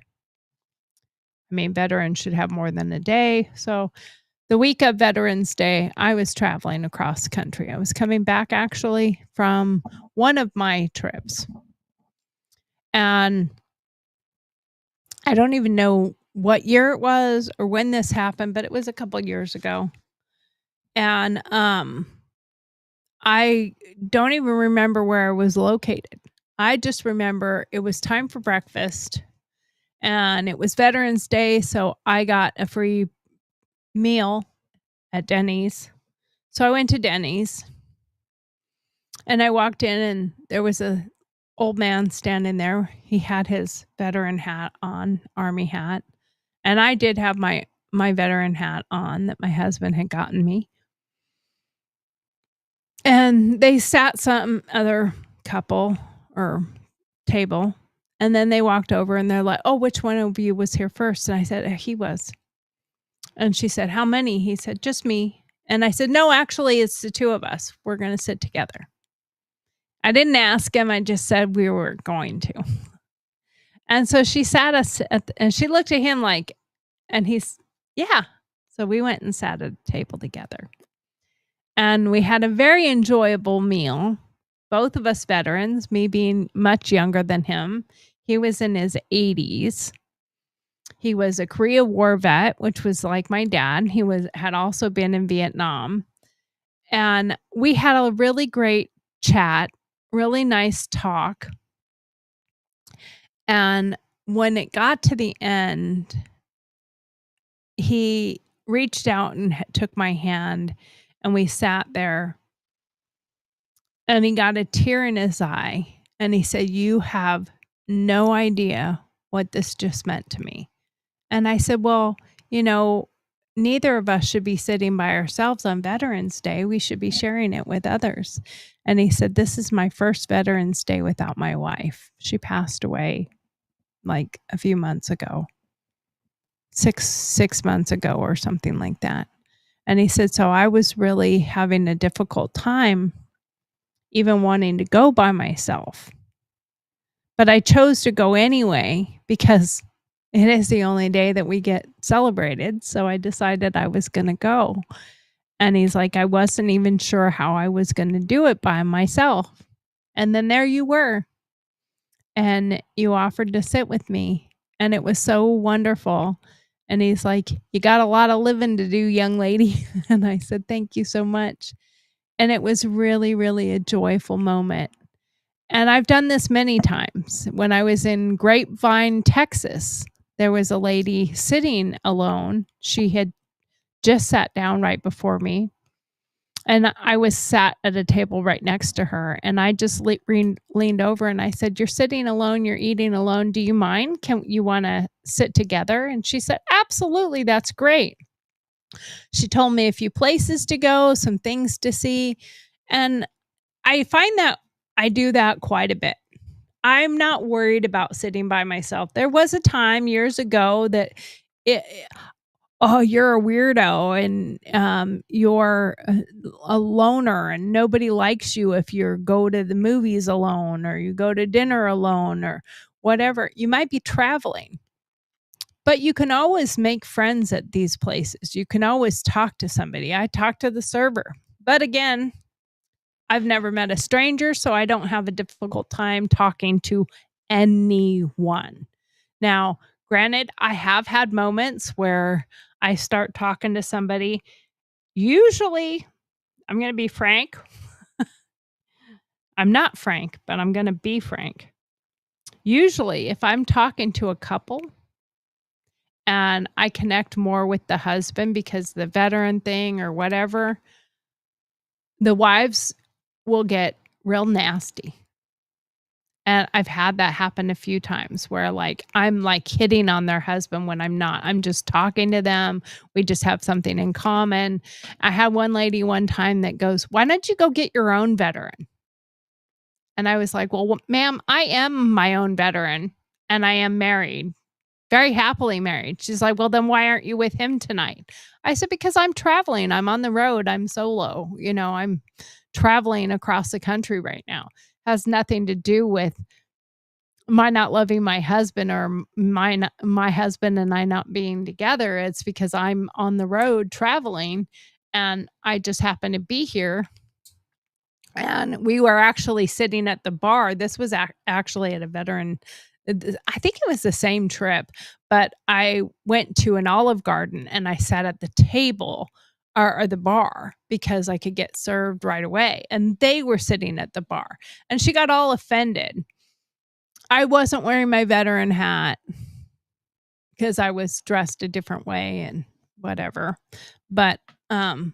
mean, veterans should have more than a day. So the week of Veterans Day, I was traveling across the country. I was coming back actually from one of my trips. And I don't even know what year it was or when this happened, but it was a couple of years ago. And I don't even remember where I was located. I just remember it was time for breakfast and it was Veterans Day. So I got a free meal at Denny's. So I went to Denny's and I walked in and there was a old man standing there. He had his veteran hat on, Army hat. And I did have my veteran hat on that my husband had gotten me. And they sat some other couple or table. And then they walked over and they're like, oh, which one of you was here first? And I said, he was. And she said, how many? He said, just me. And I said, no, actually, it's the two of us. We're going to sit together. I didn't ask him. I just said we were going to. And so she sat us and she looked at him like, and he's, yeah. So we went and sat at a table together. And we had a very enjoyable meal. Both of us veterans, me being much younger than him. He was in his 80s. He was a Korea War vet, which was like my dad. He had also been in Vietnam. And we had a really great chat, really nice talk. And when it got to the end, he reached out and took my hand and we sat there and he got a tear in his eye and he said, you have no idea what this just meant to me. And I said, well, neither of us should be sitting by ourselves on Veterans Day. We should be sharing it with others. And he said, this is my first Veterans Day without my wife. She passed away like a few months ago, six months ago or something like that. And he said, so I was really having a difficult time even wanting to go by myself. But I chose to go anyway because it is the only day that we get celebrated. So I decided I was going to go. And he's like, I wasn't even sure how I was going to do it by myself. And then there you were. And you offered to sit with me. And it was so wonderful. And he's like, you got a lot of living to do, young lady. And I said, thank you so much. And it was really, really a joyful moment. And I've done this many times. When I was in Grapevine, Texas, there was a lady sitting alone. She had just sat down right before me, and I was sat at a table right next to her, and I just leaned over and I said, "You're sitting alone, you're eating alone. Do you mind? Can you wanna sit together?" And she said, "Absolutely, that's great." She told me a few places to go, some things to see, and I find that I do that quite a bit. I'm not worried about sitting by myself. There was a time years ago that it "Oh, you're a weirdo and, you're a loner and nobody likes you if you go to the movies alone or you go to dinner alone or whatever." You might be traveling, but you can always make friends at these places. You can always talk to somebody. I talked to the server, but again, I've never met a stranger, so I don't have a difficult time talking to anyone. Now, granted, I have had moments where I start talking to somebody. Usually, I'm going to be frank. I'm not frank, but I'm going to be frank. Usually, if I'm talking to a couple and I connect more with the husband because the veteran thing or whatever, the wives will get real nasty. And I've had that happen a few times where I'm hitting on their husband when I'm not. I'm just talking to them. We just have something in common. I had one lady one time that goes, "Why don't you go get your own veteran?" And I was like, "Well, ma'am, I am my own veteran and I am married, very happily married." She's like, "Well, then why aren't you with him tonight?" I said, "Because I'm traveling. I'm on the road. I'm solo. I'm traveling across the country right now. Has nothing to do with my not loving my husband or my husband and I not being together. It's because I'm on the road traveling and I just happen to be here." And we were actually sitting at the bar. This was actually at a veteran. I think it was the same trip, but I went to an Olive Garden and I sat at the table or the bar because I could get served right away. And they were sitting at the bar. And she got all offended. I wasn't wearing my veteran hat because I was dressed a different way and whatever. But I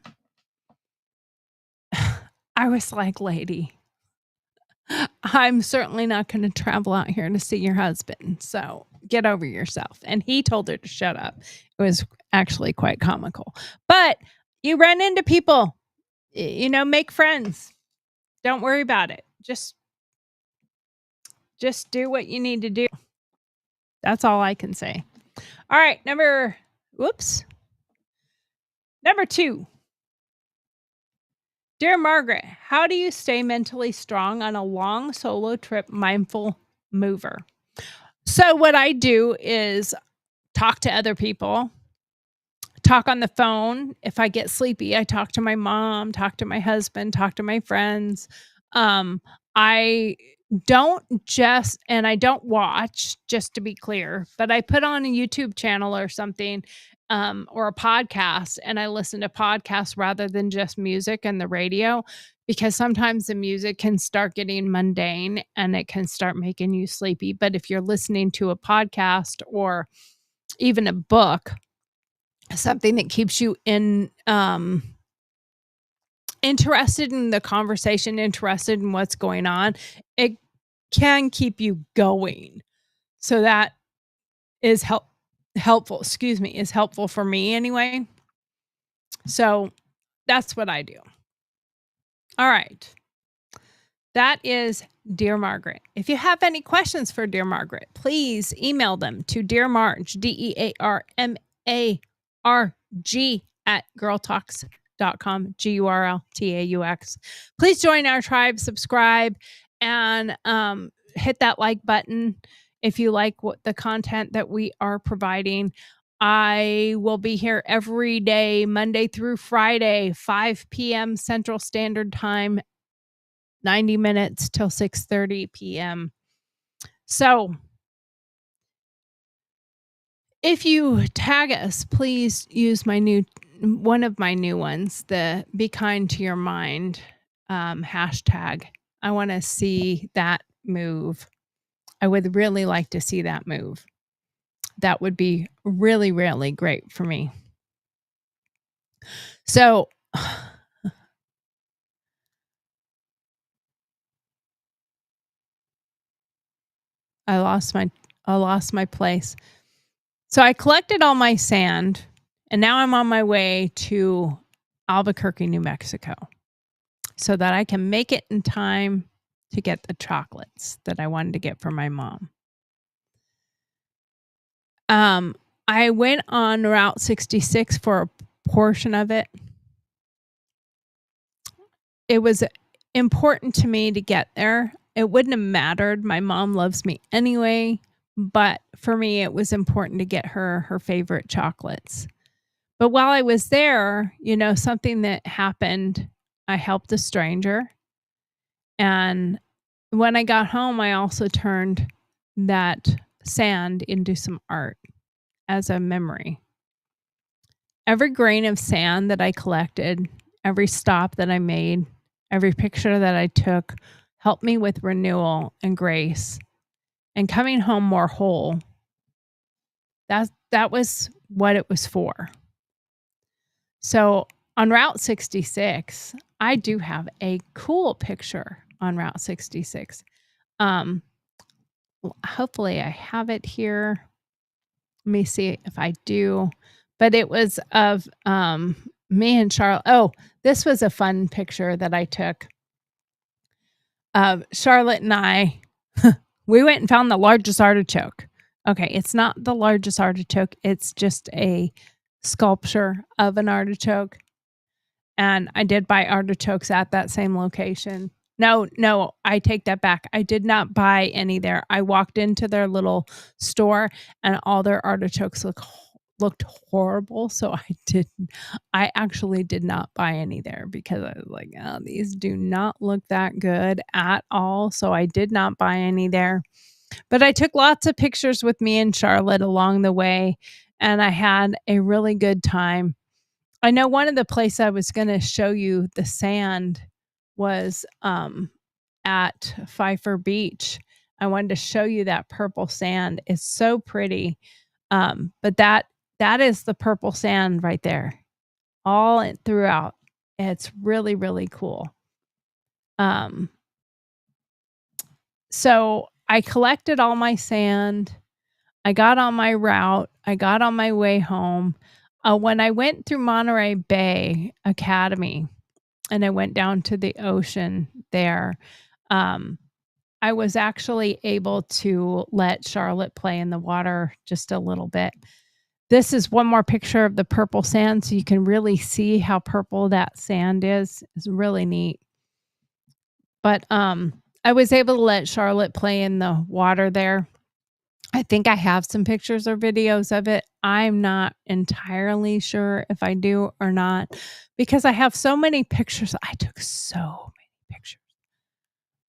was like, "Lady, I'm certainly not going to travel out here to see your husband. So get over yourself." And he told her to shut up. It was actually quite comical. But you run into people, make friends. Don't worry about it. Just do what you need to do. That's all I can say. All right, number 2. Dear Margaret, how do you stay mentally strong on a long solo trip mindful mover? So what I do is talk to other people, talk on the phone. If I get sleepy, I talk to my mom, talk to my husband, talk to my friends. I don't watch, just to be clear, but I put on a YouTube channel or something, or a podcast, and I listen to podcasts rather than just music and the radio, because sometimes the music can start getting mundane and it can start making you sleepy. But if you're listening to a podcast or even a book, something that keeps you interested in the conversation, interested in what's going on, it can keep you going. So that is helpful for me anyway. So that's what I do. All right. That is Dear Margaret. If you have any questions for Dear Margaret, please email them to dearmarg, DearMarg at GurlTauX.com, GurlTauX. Please join our tribe, subscribe, and hit that like button if you like what the content that we are providing. I will be here every day, Monday through Friday, 5 p.m. Central Standard Time, 90 minutes till 6:30 p.m. So if you tag us, please use one of my new ones, the Be Kind to Your Mind hashtag. I want to see that move. I would really like to see that move. that would be really, really great for me. So I lost my place. So I collected all my sand, and now I'm on my way to Albuquerque, New Mexico, so that I can make it in time to get the chocolates that I wanted to get for my mom. I went on Route 66 for a portion of it. It was important to me to get there. It wouldn't have mattered. My mom loves me anyway, but for me, it was important to get her her favorite chocolates. But while I was there, something that happened, I helped a stranger. And when I got home, I also turned that sand into some art as a memory. Every grain of sand that I collected, every stop that I made, every picture that I took helped me with renewal and grace and coming home more whole. That was what it was for. So on Route 66, I do have a cool picture on Route 66. Hopefully I have it here. Let me see if I do. But it was of me and Charlotte. Oh, this was a fun picture that I took. Charlotte and I, we went and found the largest artichoke. Okay, it's not the largest artichoke. It's just a sculpture of an artichoke. And I did buy artichokes at that same location. No, I take that back. I did not buy any there. I walked into their little store and all their artichokes looked horrible. So I actually did not buy any there because I was like, oh, these do not look that good at all. So I did not buy any there. But I took lots of pictures with me and Charlotte along the way, and I had a really good time. I know one of the places I was going to show you the sand was at Pfeiffer Beach. I wanted to show you that purple sand. It's so pretty. But that is the purple sand right there, all throughout. It's really, really cool. So I collected all my sand. I got on my route. I got on my way home. When I went through Monterey Bay Academy and I went down to the ocean there, I was actually able to let Charlotte play in the water just a little bit. This is one more picture of the purple sand, so you can really see how purple that sand is. It's really neat. But I was able to let Charlotte play in the water there. I think I have some pictures or videos of it. I'm not entirely sure if I do or not because I have so many pictures. I took so many pictures.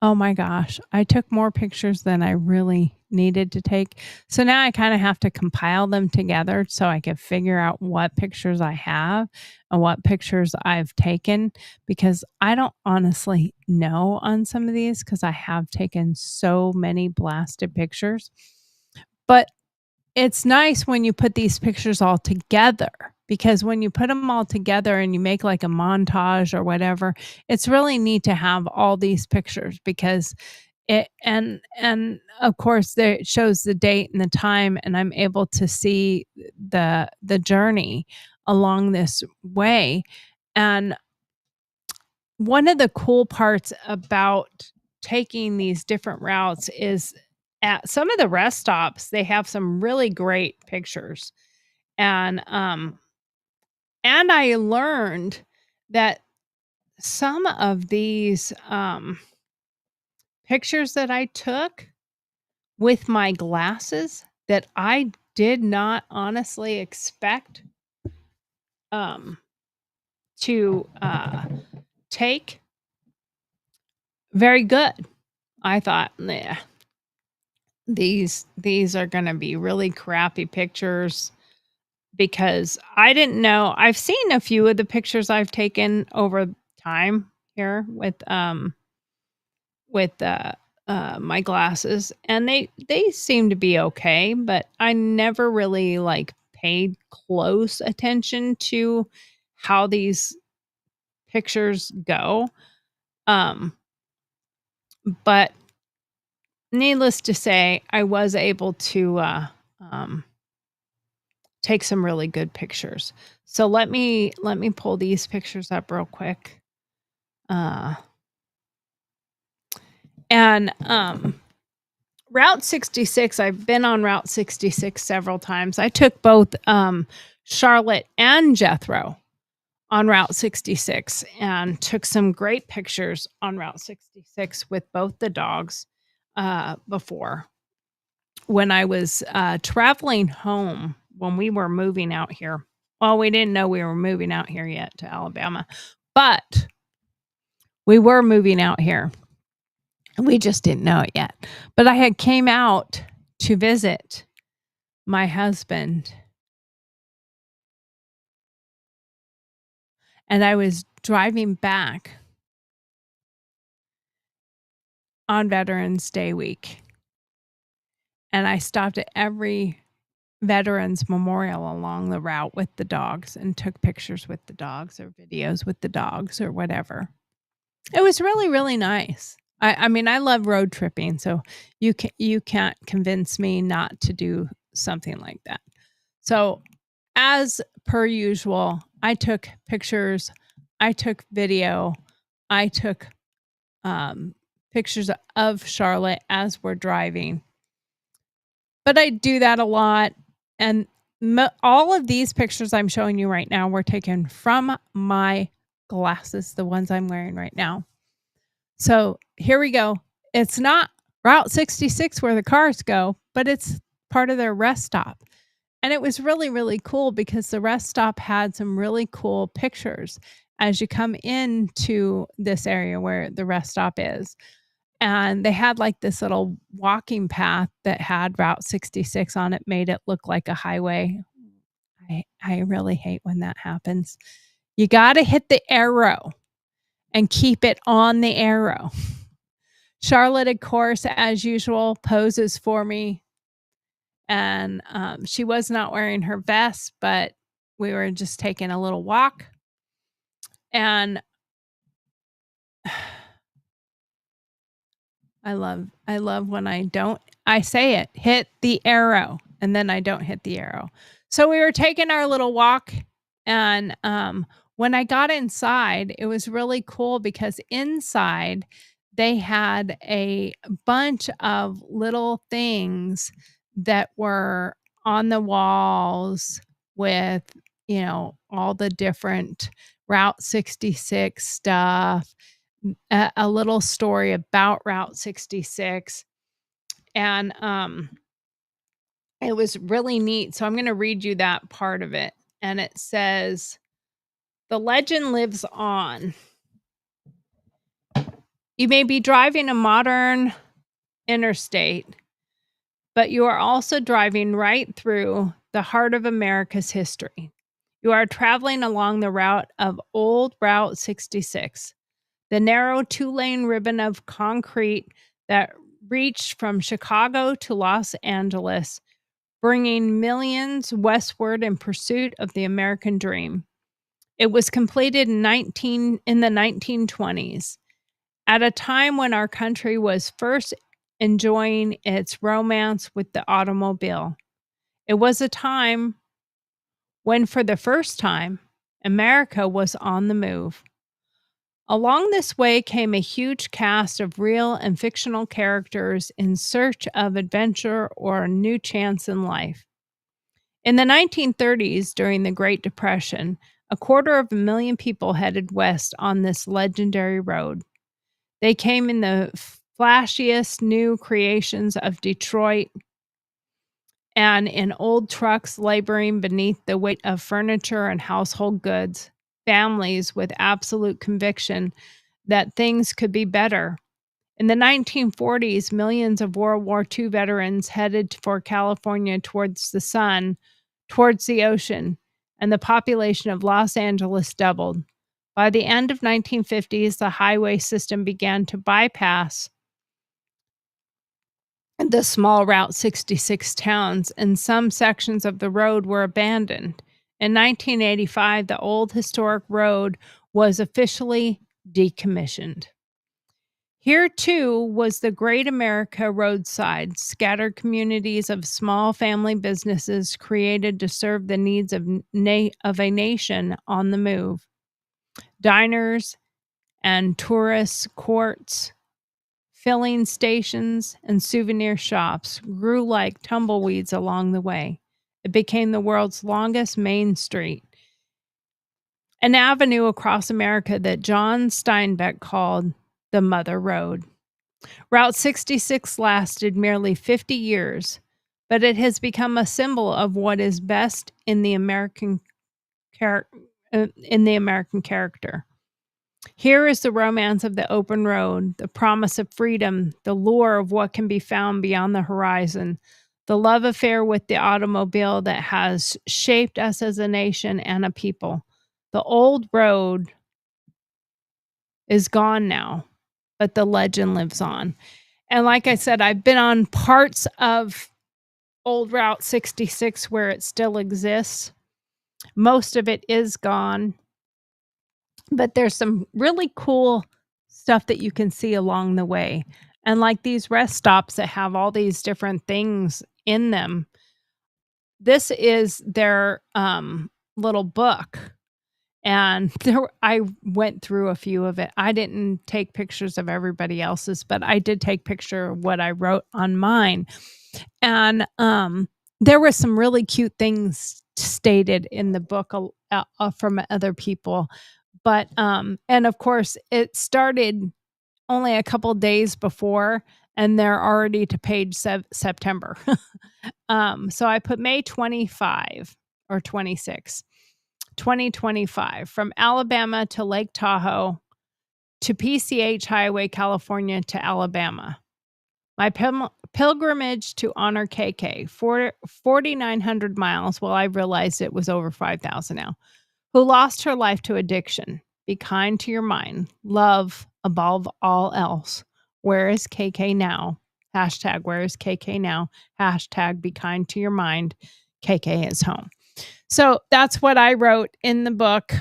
Oh my gosh. I took more pictures than I really needed to take. So now I kind of have to compile them together so I can figure out what pictures I have and what pictures I've taken because I don't honestly know on some of these because I have taken so many blasted pictures. But it's nice when you put these pictures all together because when you put them all together and you make like a montage or whatever, it's really neat to have all these pictures because it and of course there it shows the date and the time and I'm able to see the journey along this way. And one of the cool parts about taking these different routes is at some of the rest stops, they have some really great pictures. And I learned that some of these pictures that I took with my glasses that I did not honestly expect to take very good. I thought, nah, these are going to be really crappy pictures because I didn't know. I've seen a few of the pictures I've taken over time here with my glasses, and they seem to be okay, but I never really like paid close attention to how these pictures go. Um, but needless to say, I was able to um, take some really good pictures. So let me pull these pictures up real quick. And Route 66, I've been on Route 66 several times. I took both Charlotte and Jethro on Route 66 and took some great pictures on Route 66 with both the dogs before. When I was traveling home when we were moving out here. Well, we didn't know we were moving out here yet to Alabama, but we were moving out here. We just didn't know it yet. But I had came out to visit my husband, and I was driving back on Veterans Day week. And I stopped at every Veterans Memorial along the route with the dogs and took pictures with the dogs or videos with the dogs or whatever. It was really, really nice. I mean, I love road tripping, so you can't convince me not to do something like that. So, as per usual, I took pictures, I took video, I took pictures of Charlotte as we're driving. But I do that a lot, and all of these pictures I'm showing you right now were taken from my glasses, the ones I'm wearing right now. So here we go. It's not Route 66 where the cars go, but it's part of their rest stop. And it was really, really cool because the rest stop had some really cool pictures as you come into this area where the rest stop is. And they had like this little walking path that had Route 66 on it, made it look like a highway. I really hate when that happens. You got to hit the arrow and keep it on the arrow. Charlotte, of course, as usual, poses for me. And she was not wearing her vest, but we were just taking a little walk. And I love when I say it, hit the arrow, and then I don't hit the arrow. So we were taking our little walk, and when I got inside, it was really cool because inside they had a bunch of little things that were on the walls with, all the different Route 66 stuff, a little story about Route 66. And it was really neat. So I'm going to read you that part of it. And it says, "The legend lives on. You may be driving a modern interstate, but you are also driving right through the heart of America's history. You are traveling along the route of old Route 66, the narrow 2-lane ribbon of concrete that reached from Chicago to Los Angeles, bringing millions westward in pursuit of the American dream. It was completed in the 1920s, at a time when our country was first enjoying its romance with the automobile. It was a time when, for the first time, America was on the move. Along this way came a huge cast of real and fictional characters in search of adventure or a new chance in life. In the 1930s, during the Great Depression, 250,000 people headed west on this legendary road. They came in the flashiest new creations of Detroit and in old trucks laboring beneath the weight of furniture and household goods, families with absolute conviction that things could be better. In the 1940s, millions of World War II veterans headed for California towards the sun, towards the ocean, and the population of Los Angeles doubled. By the end of 1950s, the highway system began to bypass the small Route 66 towns, and some sections of the road were abandoned. In 1985, the old historic road was officially decommissioned. Here, too, was the Great America roadside, scattered communities of small family businesses created to serve the needs of a nation on the move. Diners and tourist courts, filling stations, and souvenir shops grew like tumbleweeds along the way. It became the world's longest main street, an avenue across America that John Steinbeck called the Mother Road. Route 66 lasted merely 50 years, but it has become a symbol of what is best in the American character. Here is the romance of the open road, the promise of freedom, the lure of what can be found beyond the horizon, the love affair with the automobile that has shaped us as a nation and a people. The old road is gone now, but the legend lives on. And like I said, I've been on parts of old Route 66 where it still exists. Most of it is gone, but there's some really cool stuff that you can see along the way. And like these rest stops that have all these different things in them. This is their little book. And I went through a few of it. I didn't take pictures of everybody else's, but I did take picture of what I wrote on mine. And there were some really cute things stated in the book from other people. But and of course, it started only a couple days before, and they're already to page September. So I put May 25 or 26. 2025, from Alabama to Lake Tahoe to PCH Highway, California to Alabama. My pilgrimage to honor KK, 4,900 miles. Well, I realized it was over 5,000 now. Who lost her life to addiction. Be kind to your mind. Love above all else. Where is KK now? Hashtag where is KK now? Hashtag be kind to your mind. KK is home. So that's what I wrote in the book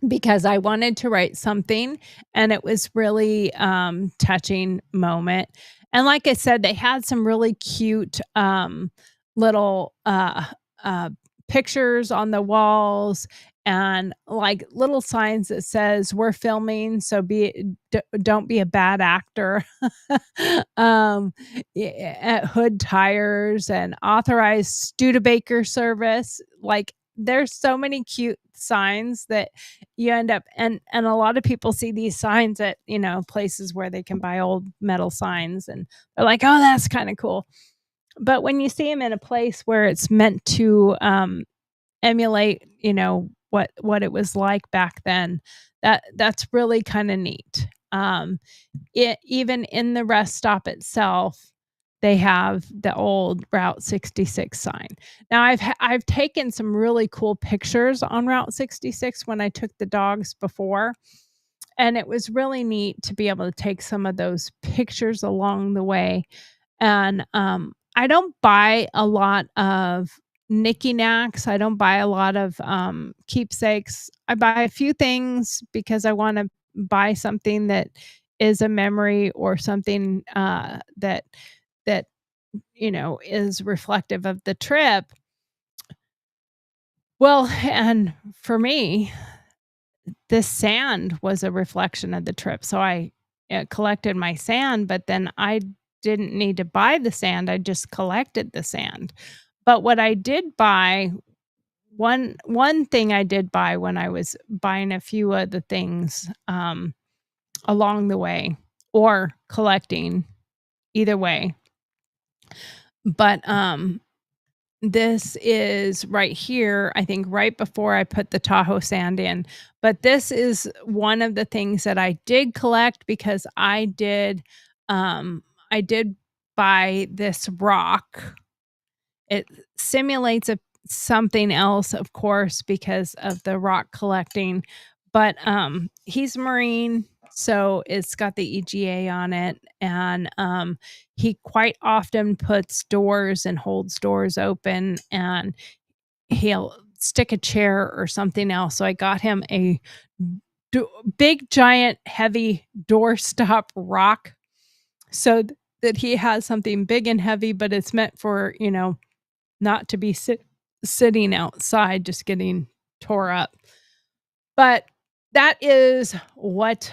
because I wanted to write something, and it was really touching moment. And like I said, they had some really cute little pictures on the walls and like little signs that says we're filming, so don't be a bad actor. At Hood Tires and authorized Studebaker service. Like there's so many cute signs that you end up and a lot of people see these signs at places where they can buy old metal signs, and they're like, oh, that's kind of cool. But when you see them in a place where it's meant to emulate what it was like back then, that's really kind of neat. Even in the rest stop itself, they have the old Route 66 sign. Now I've taken some really cool pictures on Route 66 when I took the dogs before, and it was really neat to be able to take some of those pictures along the way. And I don't buy a lot of knickknacks. I don't buy a lot of keepsakes. I buy a few things because I want to buy something that is a memory or something that is reflective of the trip. Well, and for me, this sand was a reflection of the trip. So I collected my sand, but then I didn't need to buy the sand. I just collected the sand. But what I did buy, one thing I did buy when I was buying a few of the things along the way, or collecting, either way. But this is right here, I think right before I put the Tahoe sand in. But this is one of the things that I did collect because I did buy this rock. It simulates something else, of course, because of the rock collecting. But he's Marine, So it's got the EGA on it, and he quite often puts doors and holds doors open, and he'll stick a chair or something else. So I got him a big, giant, heavy doorstop rock, so that he has something big and heavy, but it's meant for, not to be sitting outside just getting tore up. But that is what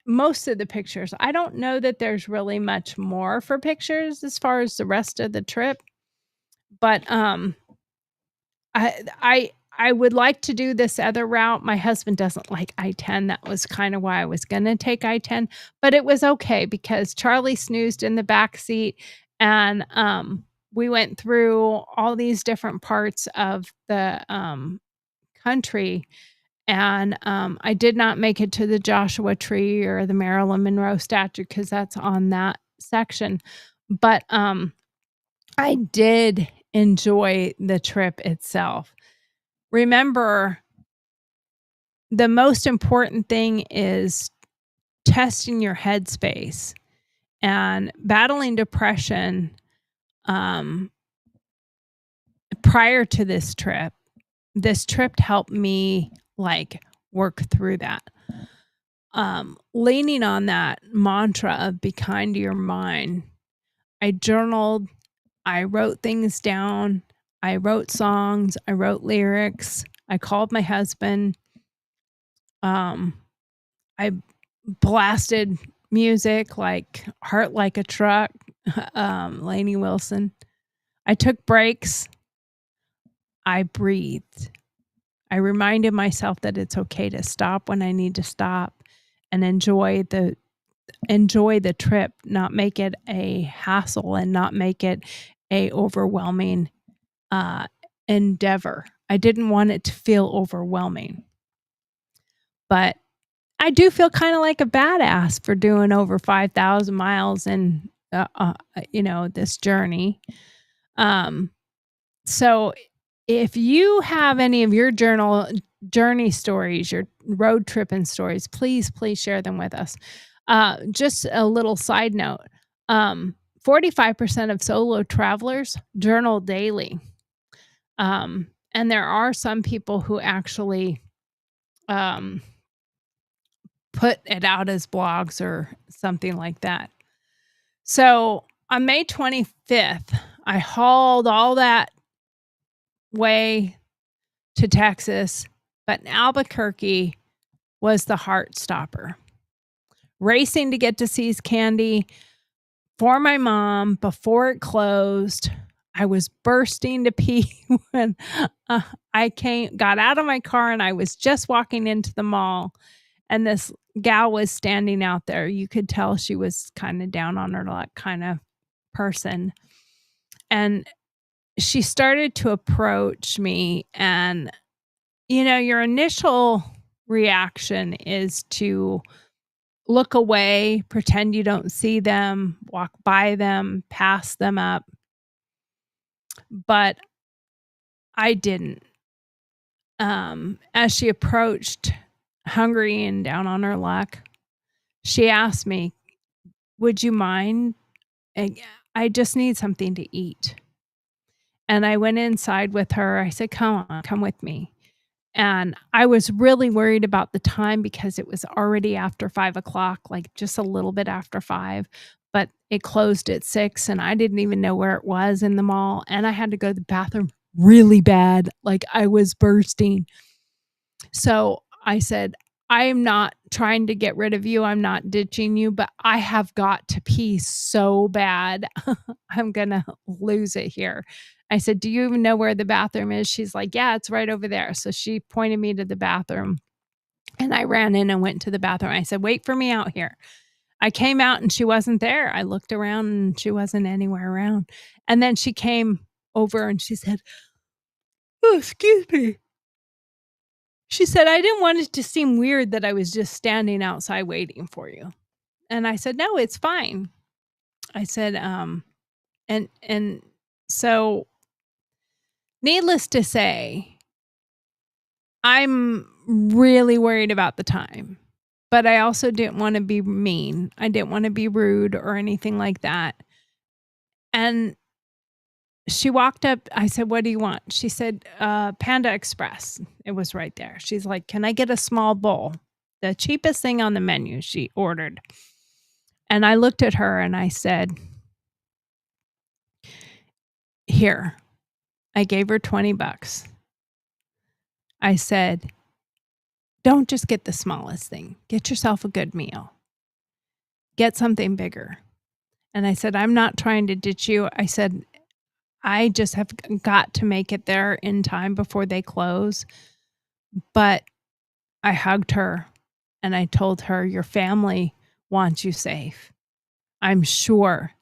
most of the pictures. I don't know that there's really much more for pictures as far as the rest of the trip, but I would like to do this other route. My husband doesn't like I-10. That was kind of why I was going to take I-10, but it was okay because Charlie snoozed in the back seat, and we went through all these different parts of the country. And I did not make it to the Joshua Tree or the Marilyn Monroe statue because that's on that section. But I did enjoy the trip itself. Remember, the most important thing is testing your headspace and battling depression prior to this trip. This trip helped me work through that. Leaning on that mantra of be kind to your mind, I journaled, I wrote things down, I wrote songs, I wrote lyrics, I called my husband, I blasted music like Heart Like a Truck, Lainey Wilson. I took breaks, I breathed. I reminded myself that it's okay to stop when I need to stop and enjoy the trip, not make it a hassle and not make it a overwhelming endeavor. I didn't want it to feel overwhelming. But I do feel kind of like a badass for doing over 5,000 miles in this journey. So if you have any of your journey stories, your road tripping stories, please share them with us. Just a little side note, 45% of solo travelers journal daily. And there are some people who actually put it out as blogs or something like that. So on May 25th, I hauled all that way to Texas, but in Albuquerque was the heart stopper. Racing to get to See's Candy for my mom before it closed. I was bursting to pee when I got out of my car, and I was just walking into the mall, and this gal was standing out there. You could tell she was kind of down on her luck kind of person. And she started to approach me, and your initial reaction is to look away, pretend you don't see them, walk by them, pass them up. But I didn't. As she approached, hungry and down on her luck, she asked me, "Would you mind? I just need something to eat." And I went inside with her. I said, "Come on, come with me." And I was really worried about the time because it was already after 5:00, like just a little bit after 5, but it closed at 6, and I didn't even know where it was in the mall. And I had to go to the bathroom really bad. Like I was bursting. So I said, "I am not trying to get rid of you. I'm not ditching you, but I have got to pee so bad. I'm going to lose it here." I said, "Do you even know where the bathroom is?" She's like, "Yeah, it's right over there." So she pointed me to the bathroom, and I ran in and went to the bathroom. I said, "Wait for me out here." I came out and she wasn't there. I looked around and she wasn't anywhere around. And then she came over and she said, "Oh, excuse me." She said, "I didn't want it to seem weird that I was just standing outside waiting for you." And I said, "No, it's fine." I said, and so needless to say, I'm really worried about the time. but I also didn't want to be mean. I didn't want to be rude or anything like that. And she walked up. I said, "What do you want?" She said, Panda Express. It was right there. She's like, "Can I get a small bowl?" The cheapest thing on the menu she ordered. And I looked at her and I said, "Here." I gave her $20. I said, "Don't just get the smallest thing. Get yourself a good meal. Get something bigger." And I said, "I'm not trying to ditch you." I said, "I just have got to make it there in time before they close." But I hugged her and I told her, "Your family wants you safe. I'm sure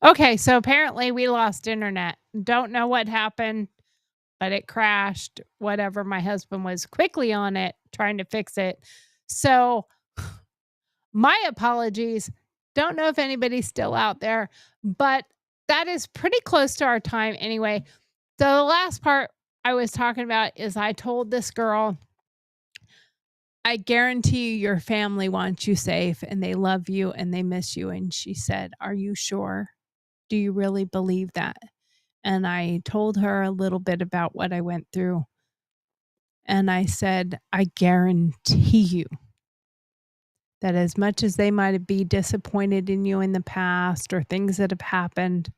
Okay, so apparently we lost internet. Don't know what happened, but it crashed. Whatever. My husband was quickly on it trying to fix it. So, my apologies. Don't know if anybody's still out there, but that is pretty close to our time anyway. So, the last part I was talking about is I told this girl, I guarantee you your family wants you safe and they love you and they miss you. And she said, "Are you sure? Do you really believe that?" And I told her a little bit about what I went through. And I said, "I guarantee you that as much as they might be disappointed in you in the past or things that have happened,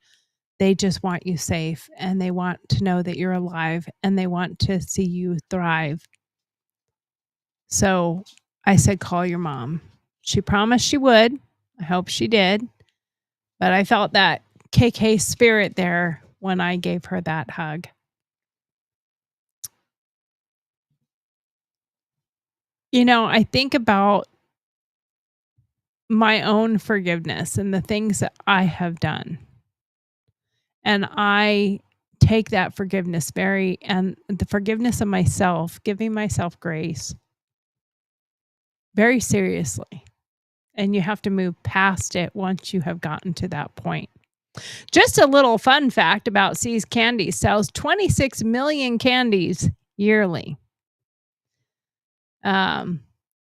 they just want you safe and they want to know that you're alive and they want to see you thrive." So I said, "Call your mom." She promised she would. I hope she did. But I felt that KK spirit there when I gave her that hug. I think about my own forgiveness and the things that I have done. And I take that forgiveness and the forgiveness of myself, giving myself grace very seriously. And you have to move past it once you have gotten to that point. Just a little fun fact about See's Candy sells 26 million candies yearly.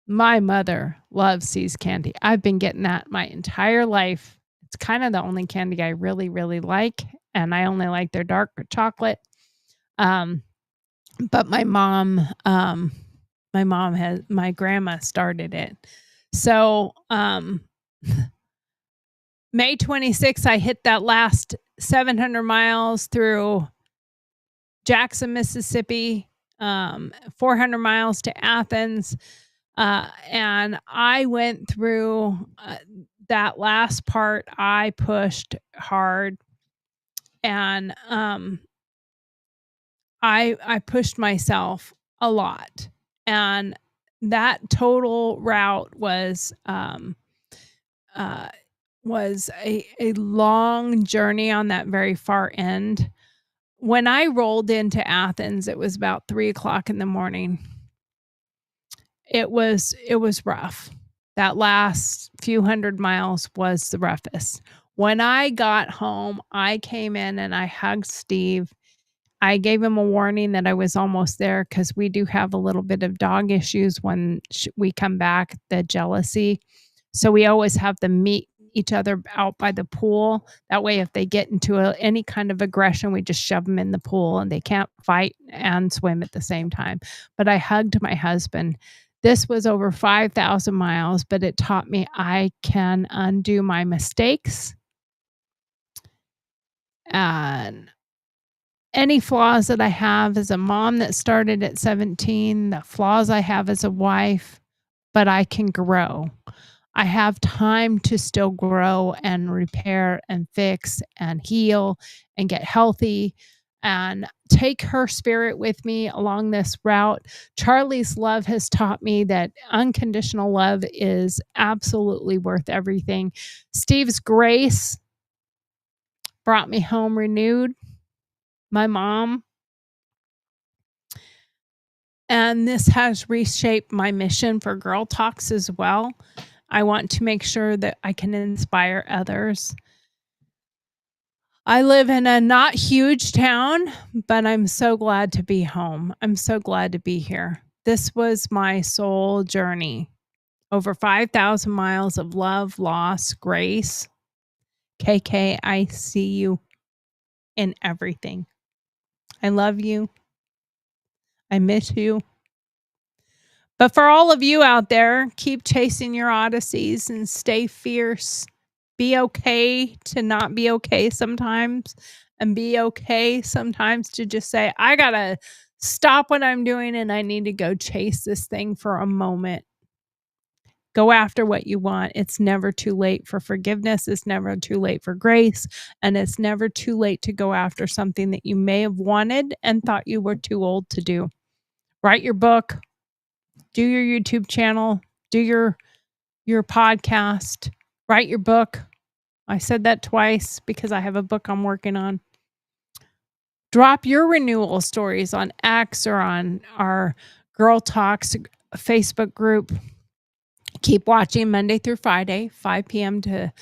My mother loves See's Candy. I've been getting that my entire life. It's kind of the only candy I really, really like, and I only like their dark chocolate. But my grandma started it. So, May 26th, I hit that last 700 miles through Jackson, Mississippi, 400 miles to Athens. And I went through that last part. I pushed hard and I pushed myself a lot. And that total route was a long journey on that very far end. When I rolled into Athens, it was about 3:00 in the morning. It was rough. That last few hundred miles was the roughest. When I got home, I came in and I hugged Steve. I gave him a warning that I was almost there because we do have a little bit of dog issues when we come back, the jealousy. So we always have them meet each other out by the pool. That way, if they get into any kind of aggression, we just shove them in the pool and they can't fight and swim at the same time. But I hugged my husband. This was over 5,000 miles, but it taught me I can undo my mistakes and any flaws that I have as a mom that started at 17, the flaws I have as a wife, but I can grow. I have time to still grow and repair and fix and heal and get healthy and take her spirit with me along this route. Charlie's love has taught me that unconditional love is absolutely worth everything. Steve's grace brought me home renewed. My mom. And this has reshaped my mission for GurlTauX as well. I want to make sure that I can inspire others. I live in a not huge town, but I'm so glad to be home. I'm so glad to be here. This was my soul journey. Over 5,000 miles of love, loss, grace. KK, I see you in everything. I love you. I miss you. But for all of you out there, keep chasing your odysseys and stay fierce. Be okay to not be okay sometimes, and be okay sometimes to just say, I got to stop what I'm doing and I need to go chase this thing for a moment. Go after what you want. It's never too late for forgiveness. It's never too late for grace. And it's never too late to go after something that you may have wanted and thought you were too old to do. Write your book. Do your YouTube channel, do your podcast, write your book. I said that twice because I have a book I'm working on. Drop your renewal stories on X or on our GurlTauX Facebook group. Keep watching Monday through Friday, 5 p.m. to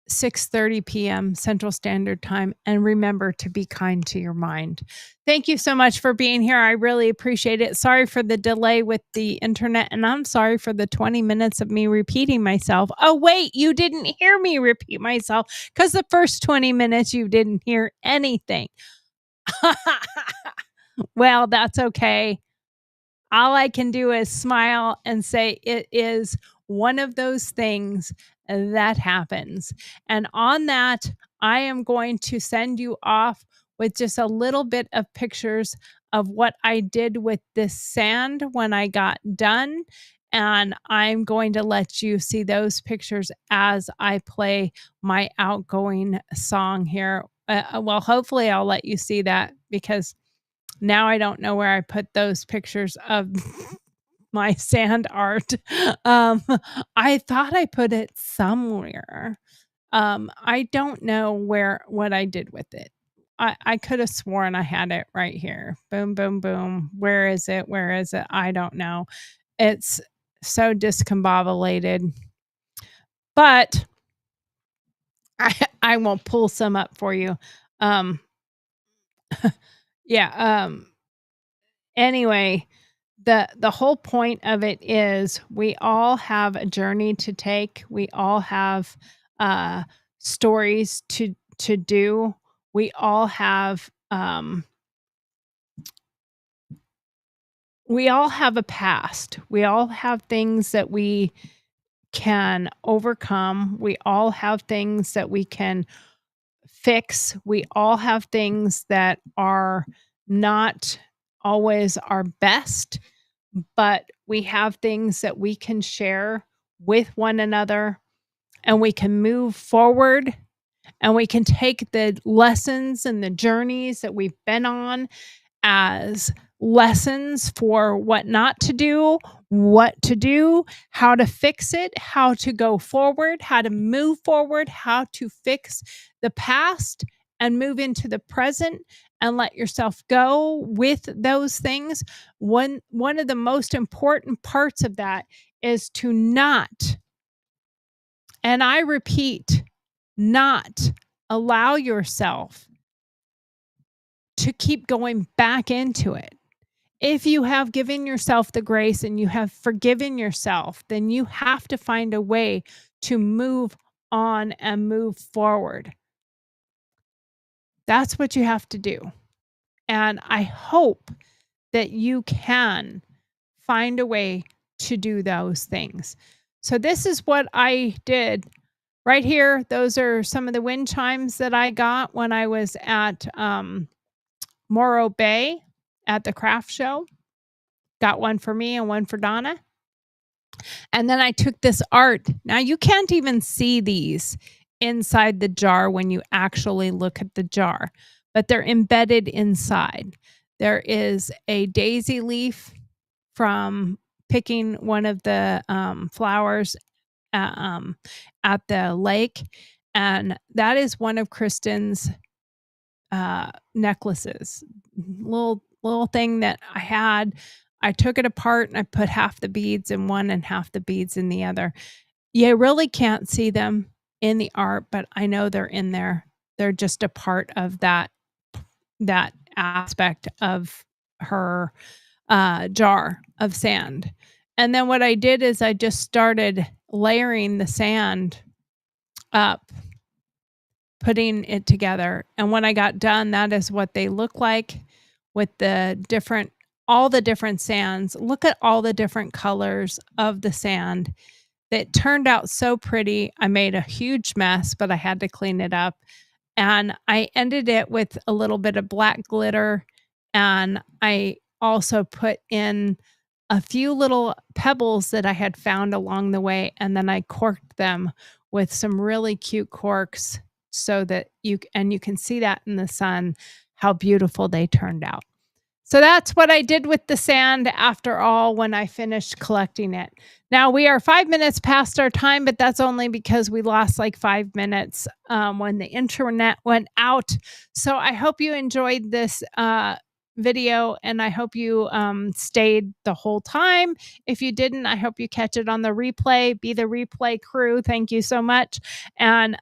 6:30 p.m. Central Standard Time. And remember to be kind to your mind. Thank you so much for being here. I really appreciate it. Sorry for the delay with the internet, and I'm sorry for the 20 minutes of me repeating myself. Oh, wait, you didn't hear me repeat myself because the first 20 minutes you didn't hear anything. Well, that's okay. All I can do is smile and say it is one of those things that happens. And on that, I am going to send you off with just a little bit of pictures of what I did with this sand when I got done. And I'm going to let you see those pictures as I play my outgoing song here. Well, hopefully I'll let you see that because now I don't know where I put those pictures of my sand art. I thought I put it somewhere. I don't know what I did with it. I could have sworn I had it right here. Boom, boom, boom. Where is it? Where is it? I don't know. It's so discombobulated. But I will pull some up for you. Yeah. Anyway, the whole point of it is we all have a journey to take. We all have stories to do. We all have a past. We all have things that we can overcome. We all have things that we can fix. We all have things that are not always our best, but we have things that we can share with one another, and we can move forward, and we can take the lessons and the journeys that we've been on as lessons for what not to do, what to do, how to fix it, how to go forward, how to move forward, how to fix the past and move into the present and let yourself go with those things. One of the most important parts of that is to not, and I repeat, not allow yourself to keep going back into it. If you have given yourself the grace and you have forgiven yourself, then you have to find a way to move on and move forward. That's what you have to do. And I hope that you can find a way to do those things. So this is what I did right here. Those are some of the wind chimes that I got when I was at Morro Bay at the craft show. Got one for me and one for Donna. And then I took this art. Now you can't even see these inside the jar when you actually look at the jar, but they're embedded inside. There is a daisy leaf from picking one of the flowers at the lake. And that is one of Kristen's necklaces. Little thing that I had. I took it apart and I put half the beads in one and half the beads in the other. You really can't see them in the art, but I know they're in there. They're just a part of that aspect of her jar of sand. And then what I did is I just started layering the sand up, putting it together. And when I got done, that is what they look like with all the different sands. Look at all the different colors of the sand. It turned out so pretty. I made a huge mess, but I had to clean it up. And I ended it with a little bit of black glitter. And I also put in a few little pebbles that I had found along the way. And then I corked them with some really cute corks so that you can see that in the sun, how beautiful they turned out. So that's what I did with the sand after all when I finished collecting it. Now we are 5 minutes past our time, but that's only because we lost like 5 minutes when the internet went out. So I hope you enjoyed this video and I hope you stayed the whole time. If you didn't, I hope you catch it on the replay. Be the replay crew. Thank you so much. And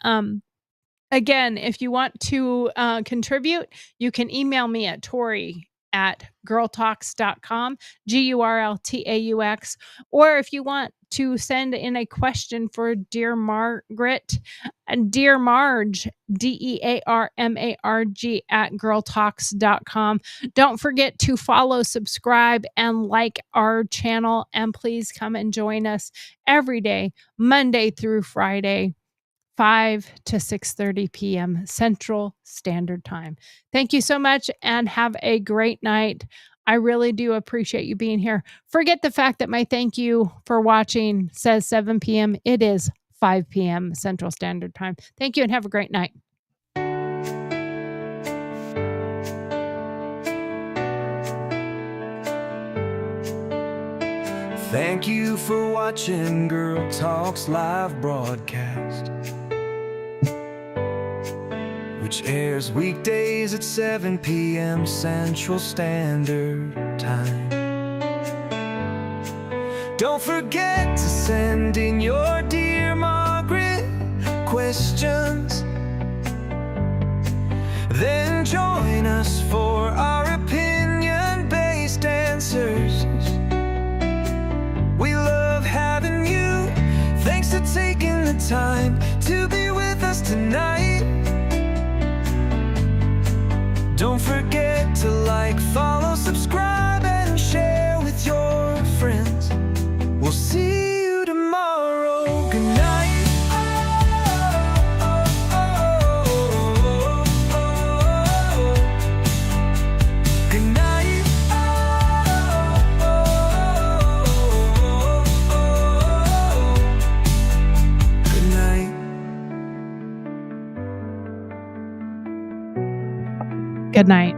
again, if you want to contribute, you can email me at Tori at GurlTauX.com, GurlTauX, or if you want to send in a question for Dear Margaret, Dear Marge, DearMarg at GurlTauX.com. Don't forget to follow, subscribe, and like our channel, and please come and join us every day, Monday through Friday, 5 to 6:30 p.m. Central Standard Time. Thank you so much and have a great night. I really do appreciate you being here. Forget the fact that my thank you for watching says 7 p.m. It is 5 p.m. Central Standard Time. Thank you and have a great night. Thank you for watching GurlTauX live broadcast, which airs weekdays at 7 p.m. Central Standard Time. Don't forget to send in your Dear Margaret questions. Then join us for our opinion-based answers. We love having you. Thanks for taking the time to be with us tonight. Don't forget to like, follow, subscribe, and share with your friends. We'll see you tomorrow. Good night. Good night. Good night. Good night.